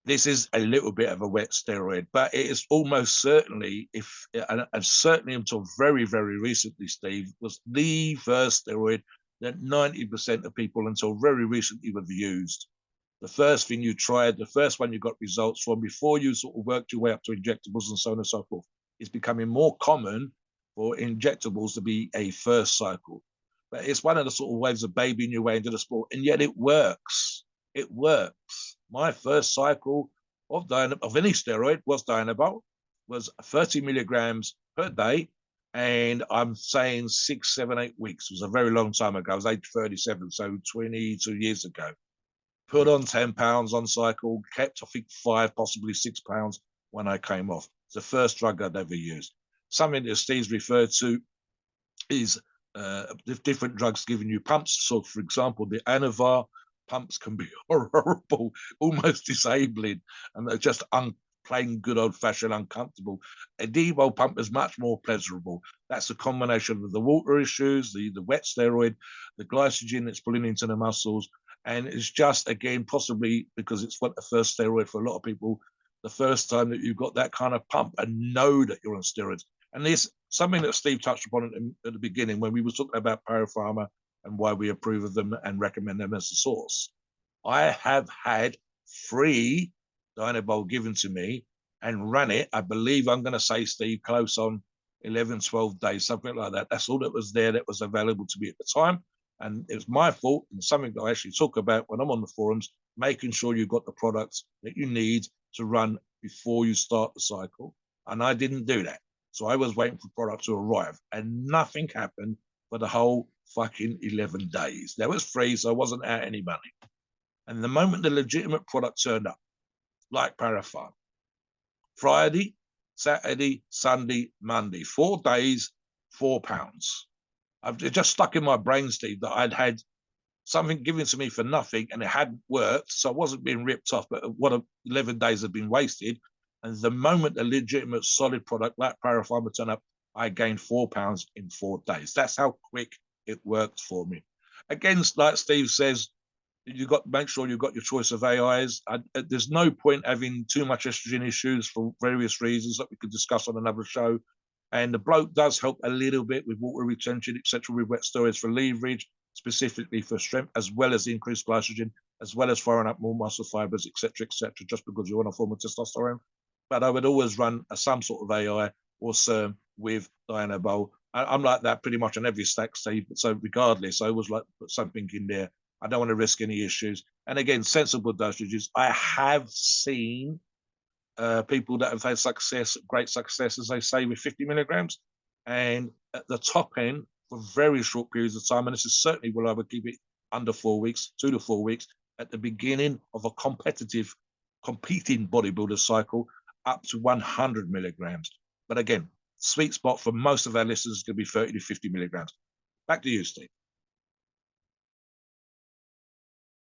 This is a little bit of a wet steroid, but it is almost certainly, and certainly until very, very recently, Steve, was the first steroid that 90% of people until very recently have used. The first thing you tried, the first one you got results from before you sort of worked your way up to injectables and so on and so forth. It's becoming more common for injectables to be a first cycle. But it's one of the sort of ways of babying your way into the sport, and yet it works. It works. My first cycle of any steroid was Dynabol, was 30 milligrams per day, and I'm saying 6, 7, 8 weeks. It was a very long time ago. I was age 37, so 22 years ago. Put on 10 pounds on cycle, kept, I think, 5, possibly 6 pounds when I came off. It's the first drug I'd ever used. Something that Steve's referred to is different drugs giving you pumps. So, for example, the Anavar pumps can be horrible, almost disabling, and they're just plain good old-fashioned uncomfortable. A Debo pump is much more pleasurable. That's a combination of the water issues, the wet steroid, the glycogen that's pulling into the muscles, and it's just, again, possibly because it's what the first steroid for a lot of people, the first time that you've got that kind of pump and know that you're on steroids. And this something that Steve touched upon at the beginning when we were talking about ParaPharma and why we approve of them and recommend them as a source. I have had free Dynabol given to me and ran it. I believe I'm going to say, Steve, close on 11, 12 days, something like that. That's all that was there that was available to me at the time. And it was my fault, and something that I actually talk about when I'm on the forums, making sure you've got the products that you need to run before you start the cycle. And I didn't do that. So I was waiting for product to arrive, and nothing happened for the whole fucking 11 days. That was free, so I wasn't out any money. And the moment the legitimate product turned up, like ParaPharma, Friday, Saturday, Sunday, Monday, 4 days, 4 pounds. It just stuck in my brain, Steve, that I'd had something given to me for nothing and it hadn't worked. So I wasn't being ripped off, but 11 days had been wasted. And the moment a legitimate solid product like ParaPharma turned up, I gained 4 pounds in 4 days. That's how quick it worked for me. Again, like Steve says, you got to make sure you've got your choice of AIs. There's no point having too much estrogen issues for various reasons that we could discuss on another show. And the bloat does help a little bit with water retention, etc., with wet steroids for leverage, specifically for strength, as well as increased glycogen, as well as firing up more muscle fibers, etc., just because you want a form of testosterone. But I would always run some sort of AI or SERM with Dianabol. I'm like that pretty much on every stack, Steve. So regardless, I always like to put something in there. I don't want to risk any issues. And again, sensible dosages. I have seen people that have had success, great success, as they say, with 50 milligrams. And at the top end, for very short periods of time, and this is certainly where I would keep it under 4 weeks, 2 to 4 weeks, at the beginning of a competing bodybuilder cycle, up to 100 milligrams. But again, sweet spot for most of our listeners is going to be 30 to 50 milligrams. Back to you, Steve.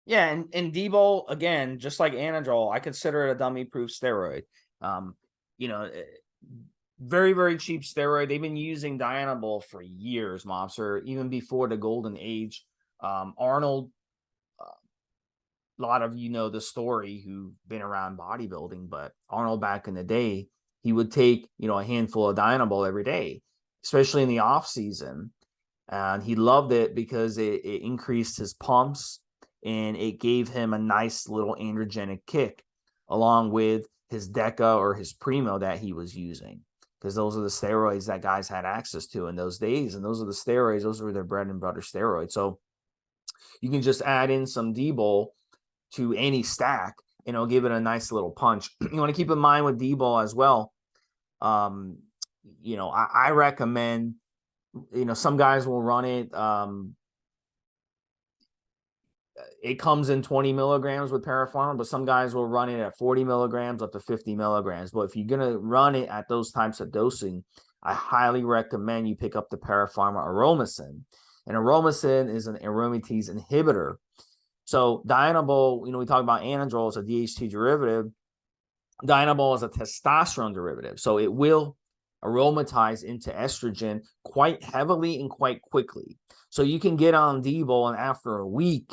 Yeah, and D-bol, again, just like Anadrol, I consider it a dummy-proof steroid. You know, very, very cheap steroid. They've been using Dianabol for years, Mobster, even before the golden age. Arnold, a lot of you know the story who've been around bodybuilding, but Arnold back in the day, he would take, a handful of Dianabol every day, especially in the off season. And he loved it because it increased his pumps and it gave him a nice little androgenic kick along with his Deca or his Primo that he was using, because those are the steroids that guys had access to in those days. And those are the steroids, those were their bread and butter steroids. So you can just add in some D-bol to any stack and it'll give it a nice little punch. You want to keep in mind with D-bol as well. I recommend, some guys will run it. It comes in 20 milligrams with ParaPharma, but some guys will run it at 40 milligrams up to 50 milligrams. But if you're going to run it at those types of dosing, I highly recommend you pick up the ParaPharma Aromacin. And Aromacin is an aromatase inhibitor. So Dianabol, we talk about Anadrol as a DHT derivative. Dianabol is a testosterone derivative. So it will aromatize into estrogen quite heavily and quite quickly. So you can get on D-bol and after a week,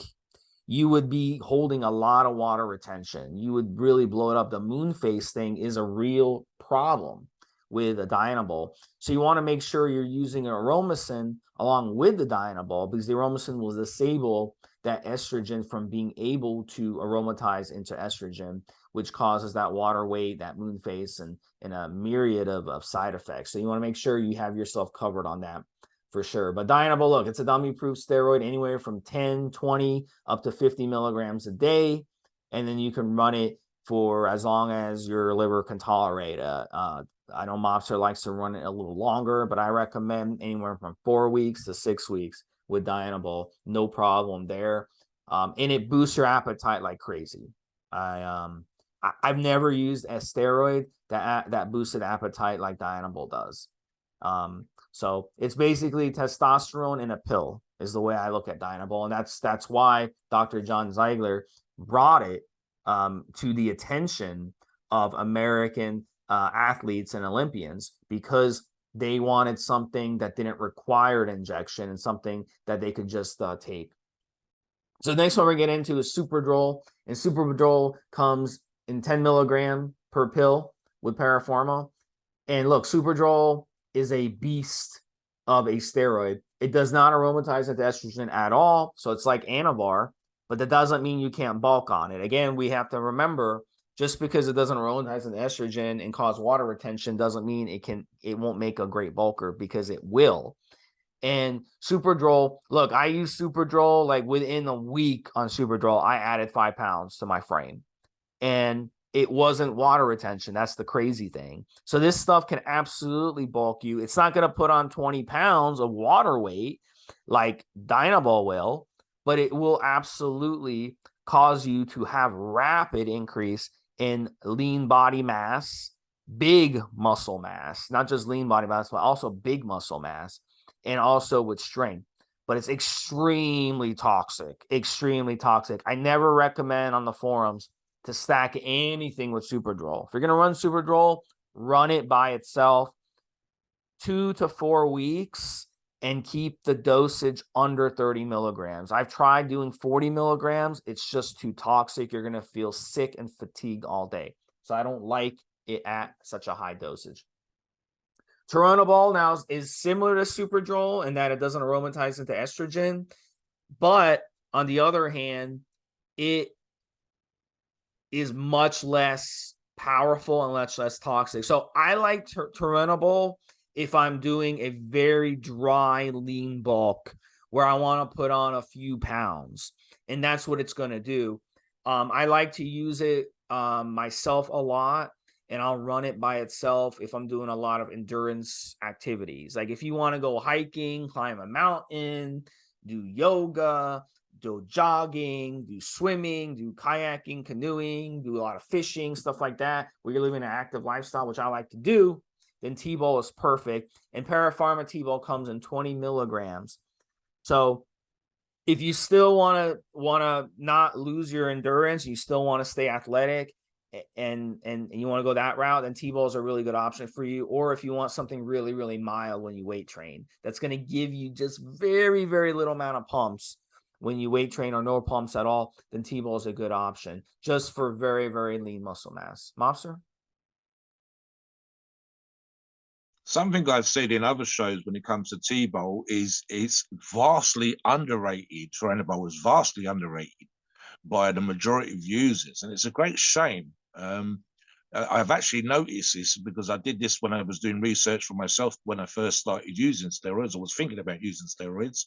you would be holding a lot of water retention. You would really blow it up. The moon phase thing is a real problem with a Dianabol. So you want to make sure you're using an Aromacin along with the Dianabol, because the Aromacin will disable that estrogen from being able to aromatize into estrogen, which causes that water weight, that moon phase, and a myriad of side effects. So you want to make sure you have yourself covered on that for sure. But Dianabol, look, it's a dummy-proof steroid, anywhere from 10, 20, up to 50 milligrams a day. And then you can run it for as long as your liver can tolerate. I know Mobster likes to run it a little longer, but I recommend anywhere from 4 weeks to 6 weeks with Dianabol. No problem there. And it boosts your appetite like crazy. I've never used a steroid that boosted appetite like Dianabol does. So it's basically testosterone in a pill is the way I look at Dianabol. And that's why Dr. John Ziegler brought it to the attention of American athletes and Olympians, because they wanted something that didn't require an injection and something that they could just take. So the next one we're going to get into is Superdrol. And Superdrol comes in 10 milligram per pill with ParaPharma. And look, Superdrol is a beast of a steroid. It does not aromatize into estrogen at all. So it's like Anavar, but that doesn't mean you can't bulk on it. Again, we have to remember, just because it doesn't aromatize into estrogen and cause water retention doesn't mean it won't make a great bulker, because it will. And Superdrol, look, I use Superdrol like within a week on Superdrol, I added 5 pounds to my frame. And it wasn't water retention. That's the crazy thing. So this stuff can absolutely bulk you. It's not going to put on 20 pounds of water weight like Dianabol will, but it will absolutely cause you to have rapid increase in lean body mass, big muscle mass, not just lean body mass, but also big muscle mass. and also with strength. But it's extremely toxic, extremely toxic. I never recommend on the forums to stack anything with Superdrol. If you're going to run Superdrol, run it by itself 2 to 4 weeks and keep the dosage under 30 milligrams. I've tried doing 40 milligrams. It's just too toxic. You're going to feel sick and fatigued all day. So I don't like it at such a high dosage. Turinabol now is similar to Superdrol in that it doesn't aromatize into estrogen. But on the other hand, it is much less powerful and much less toxic. So I like Turinabol if I'm doing a very dry, lean bulk where I want to put on a few pounds. And that's what it's going to do. I like to use it myself a lot, and I'll run it by itself if I'm doing a lot of endurance activities. Like if you want to go hiking, climb a mountain, do yoga, do jogging, do swimming, do kayaking, canoeing, do a lot of fishing, stuff like that, where you're living an active lifestyle, which I like to do, then T-Bol is perfect. And ParaPharma T-Bol comes in 20 milligrams. So if you still want to not lose your endurance, you still want to stay athletic, and you want to go that route, then T-Bol is a really good option for you. Or if you want something really, really mild when you weight train, that's going to give you just very, very little amount of pumps when you weight train, or no pumps at all, then T-Bol is a good option just for very, very lean muscle mass. Mobster? Something I've said in other shows when it comes to T-Bol is it's vastly underrated. Turinabol is vastly underrated by the majority of users, and it's a great shame. I've actually noticed this because I did this when I was doing research for myself when I first started using steroids. I was thinking about using steroids,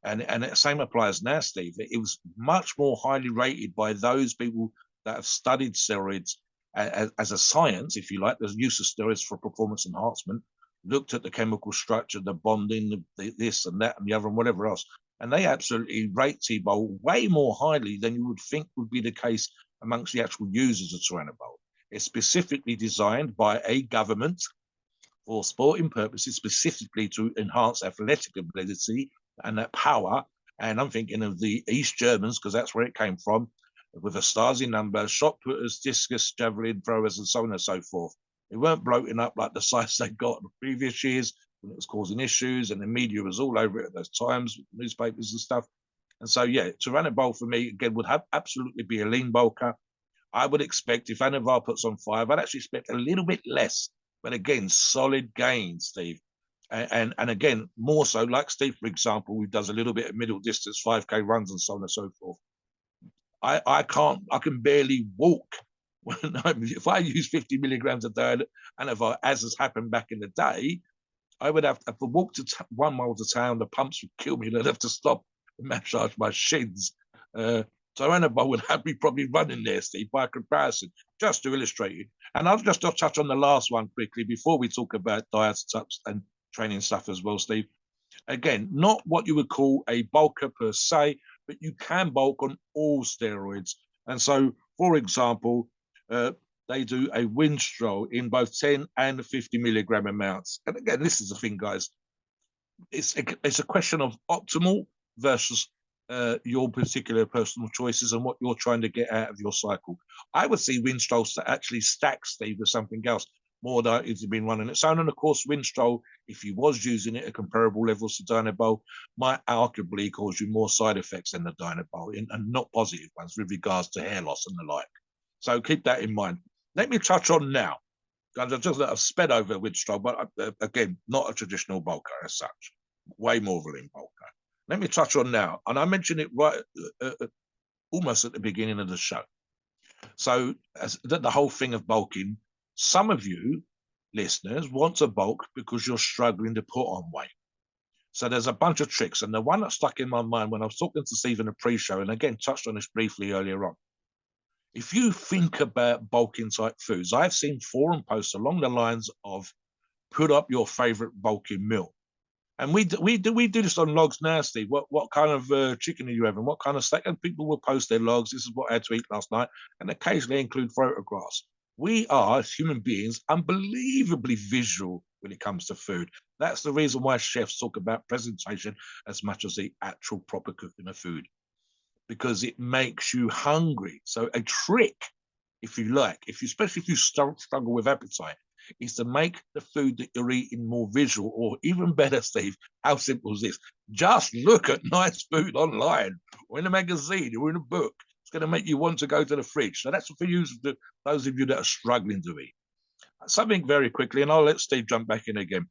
and the same applies now, Steve. It was much more highly rated by those people that have studied steroids as a science, if you like, the use of steroids for performance enhancement, looked at the chemical structure, the bonding, this and that and the other and whatever else. And they absolutely rate T-Bol way more highly than you would think would be the case amongst the actual users of Turinabol. It's specifically designed by a government for sporting purposes, specifically to enhance athletic ability and that power. And I'm thinking of the East Germans, because that's where it came from, with a Stasi number, shot putters, discus, javelin throwers, and so on and so forth. They weren't bloating up like the size they got in the previous years when it was causing issues, and the media was all over it at those times, newspapers and stuff. And so, yeah, Turinabol for me, again, would have absolutely be a lean bulker. I would expect if Anavar puts on 5, I'd actually expect a little bit less. But again, solid gains, Steve. And again, more so, like Steve, for example, who does a little bit of middle distance, 5K runs and so on and so forth. I can barely walk. If I use 50 milligrams a day, and if as has happened back in the day, I would have to walk to 1 mile to town. The pumps would kill me. I'd have to stop and massage my shins. So Annabelle would have me probably running there, Steve, by comparison, just to illustrate it. And I'll just touch on the last one quickly before we talk about diet and training stuff as well, Steve. Again, not what you would call a bulker per se, but you can bulk on all steroids. And so, for example, they do a Winstrol in both 10 and 50 milligram amounts. And again, this is the thing, guys. It's a question of optimal versus your particular personal choices and what you're trying to get out of your cycle. I would see Winstrol to actually stack, Steve, with something else more than it's been running its own. And of course, Winstrol, if you was using it at comparable levels to Dynabol, might arguably cause you more side effects than the Dynabol, and not positive ones with regards to hair loss and the like. So keep that in mind. Let me touch on now. I've sped over Winstrol, but again, not a traditional bulker as such. Way more of a lean bulker. Let me touch on now, and I mentioned it right almost at the beginning of the show. So the whole thing of bulking, some of you listeners want to bulk because you're struggling to put on weight. So there's a bunch of tricks, and the one that stuck in my mind when I was talking to Steve in the pre-show, and again touched on this briefly earlier on. If you think about bulking type foods, I've seen forum posts along the lines of put up your favorite bulking meal. And we do this on logs now, Steve. What kind of chicken are you having? What kind of steak? And people will post their logs. This is what I had to eat last night, and occasionally include photographs. We are, as human beings, unbelievably visual when it comes to food. That's the reason why chefs talk about presentation as much as the actual proper cooking of food, because it makes you hungry. So a trick, if you like, especially if you struggle with appetite, is to make the food that you're eating more visual, or even better, Steve, how simple is this? Just look at nice food online or in a magazine or in a book. It's going to make you want to go to the fridge. So that's for you, those of you that are struggling to eat. Something very quickly, and I'll let Steve jump back in again.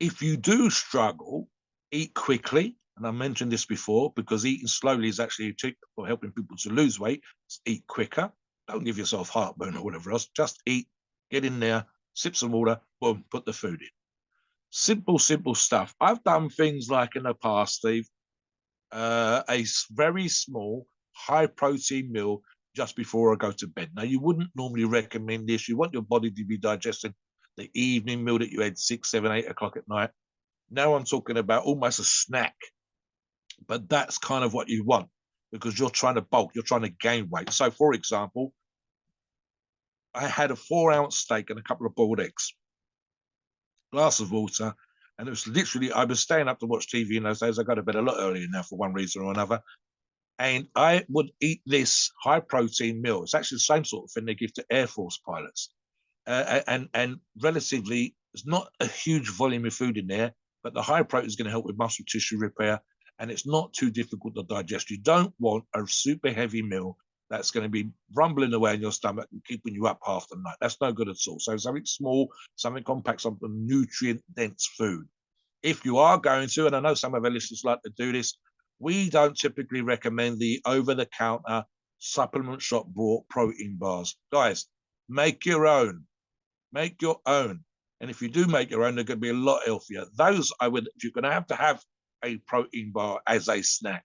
If you do struggle, eat quickly. And I mentioned this before, because eating slowly is actually a trick for helping people to lose weight. Eat quicker. Don't give yourself heartburn or whatever else. Just eat, get in there, sip some water, boom, put the food in. Simple, simple stuff. I've done things like in the past, Steve, a very small, high protein meal just before I go to bed. Now, you wouldn't normally recommend this. You want your body to be digesting the evening meal that you had 6, 7, 8 o'clock at night. Now I'm talking about almost a snack, but that's kind of what you want, because you're trying to bulk, you're trying to gain weight. So, for example, I had a 4-ounce steak and a couple of boiled eggs, glass of water, and it was literally, I was staying up to watch TV in those days. I go to bed a lot earlier now for one reason or another. And I would eat this high protein meal. It's actually the same sort of thing they give to Air Force pilots. And relatively, there's not a huge volume of food in there, but the high protein is going to help with muscle tissue repair, and it's not too difficult to digest. You don't want a super heavy meal that's going to be rumbling away in your stomach and keeping you up half the night. That's no good at all. So something small, something compact, something nutrient-dense food. If you are going to, and I know some of our listeners like to do this, we don't typically recommend the over-the-counter supplement shop bought protein bars. Guys, make your own. Make your own. And if you do make your own, they're going to be a lot healthier. Those, if you're going to have a protein bar as a snack,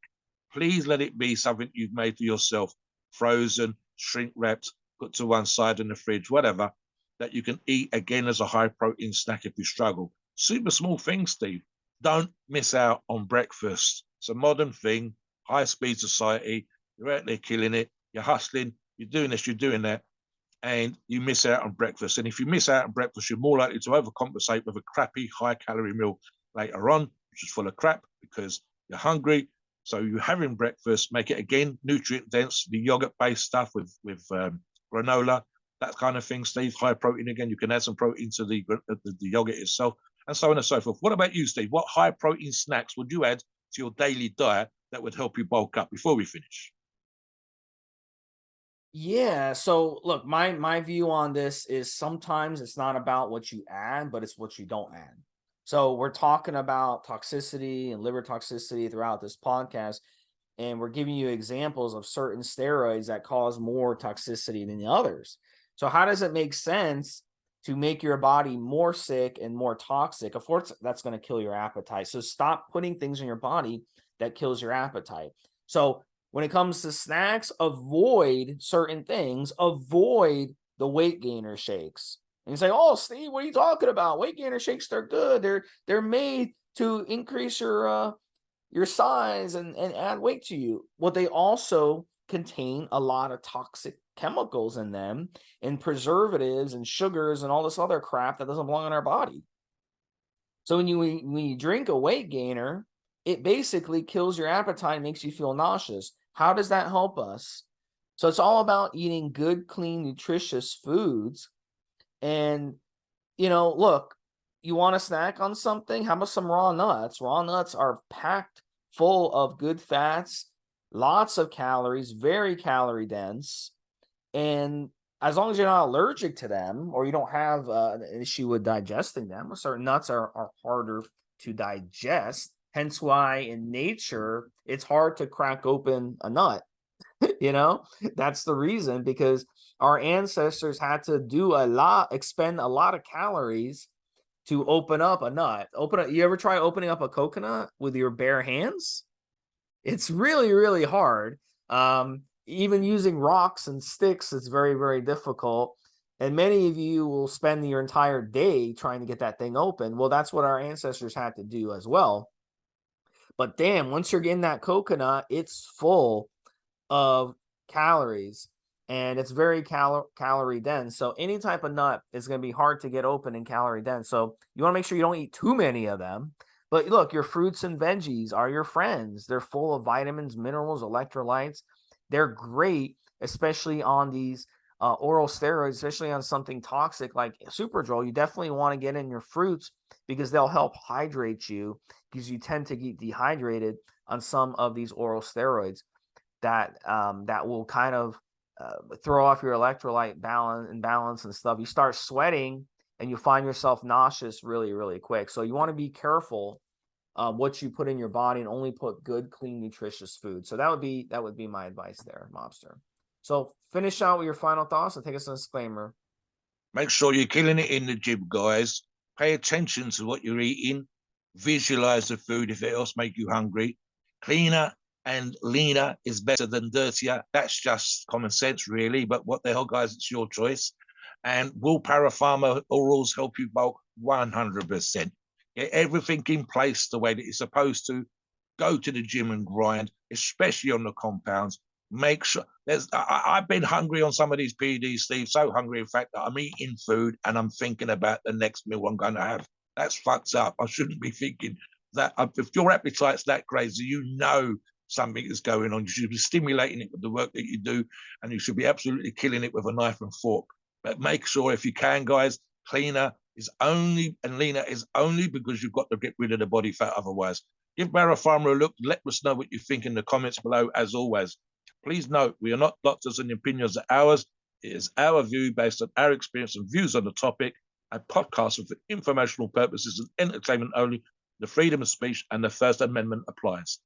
please let it be something you've made for yourself, frozen, shrink wrapped, put to one side in the fridge, whatever, that you can eat again as a high protein snack if you struggle. Super small thing, Steve. Don't miss out on breakfast. It's a modern thing, high speed society. You're out there killing it. You're hustling. You're doing this, you're doing that, and you miss out on breakfast. And if you miss out on breakfast, you're more likely to overcompensate with a crappy, high-calorie meal later on, which is full of crap because you're hungry. So you're having breakfast, make it, again, nutrient-dense, the yogurt-based stuff with granola, that kind of thing, Steve. High protein again. You can add some protein to the yogurt itself, and so on and so forth. What about you, Steve? What high-protein snacks would you add to your daily diet that would help you bulk up before we finish? Yeah, so look, my view on this is sometimes it's not about what you add, but it's what you don't add. So we're talking about toxicity and liver toxicity throughout this podcast, and we're giving you examples of certain steroids that cause more toxicity than the others. So how does it make sense to make your body more sick and more toxic? Of course, that's going to kill your appetite. So stop putting things in your body that kills your appetite. So when it comes to snacks, avoid certain things, avoid the weight gainer shakes. And you say, "Oh, Steve, what are you talking about? Weight gainer shakes, they're good. They're made to increase your size and add weight to you." Well, they also contain a lot of toxic chemicals in them, and preservatives and sugars and all this other crap that doesn't belong in our body. So when you drink a weight gainer, it basically kills your appetite, makes you feel nauseous. How does that help us? So it's all about eating good, clean, nutritious foods. And, look, you want to snack on something? How about some raw nuts? Raw nuts are packed full of good fats, lots of calories, very calorie dense. And as long as you're not allergic to them, or you don't have an issue with digesting them, certain nuts are harder to digest. Hence why in nature, it's hard to crack open a nut. That's the reason, because our ancestors had to expend a lot of calories to open up a nut. You ever try opening up a coconut with your bare hands? It's really, really hard. Even using rocks and sticks is very, very difficult. And many of you will spend your entire day trying to get that thing open. Well, that's what our ancestors had to do as well. But damn, once you're getting that coconut, it's full of calories. and it's very calorie dense. So any type of nut is going to be hard to get open and calorie dense. So you want to make sure you don't eat too many of them. But look, your fruits and veggies are your friends. They're full of vitamins, minerals, electrolytes. They're great, especially on these oral steroids, especially on something toxic like Superdrol. You definitely want to get in your fruits because they'll help hydrate you, because you tend to get dehydrated on some of these oral steroids that that will kind of throw off your electrolyte balance and stuff. You start sweating and you find yourself nauseous really, really quick. So you want to be careful what you put in your body and only put good, clean, nutritious food. So that would be my advice there, Mobster. So finish out with your final thoughts and take us a disclaimer. Make sure you're killing it in the gym, guys. Pay attention to what you're eating. Visualize the food if it else make you hungry. Cleaner and leaner is better than dirtier. That's just common sense, really. But what the hell, guys? It's your choice. And will ParaPharma orals help you bulk? 100%. Get everything in place the way that it's supposed to. Go to the gym and grind, especially on the compounds. Make sure I've been hungry on some of these PEDs, Steve. So hungry, in fact, that I'm eating food and I'm thinking about the next meal I'm going to have. That's fucked up. I shouldn't be thinking that. If your appetite's that crazy, you know something is going on. You should be stimulating it with the work that you do, and you should be absolutely killing it with a knife and fork. But make sure, if you can, guys, cleaner is only and leaner is only because you've got to get rid of the body fat otherwise. Give ParaPharma a look. Let us know what you think in the comments below, as always. Please note, we are not doctors and the opinions are ours. It is our view based on our experience and views on the topic. A podcast for informational purposes and entertainment only. The freedom of speech and the First Amendment applies.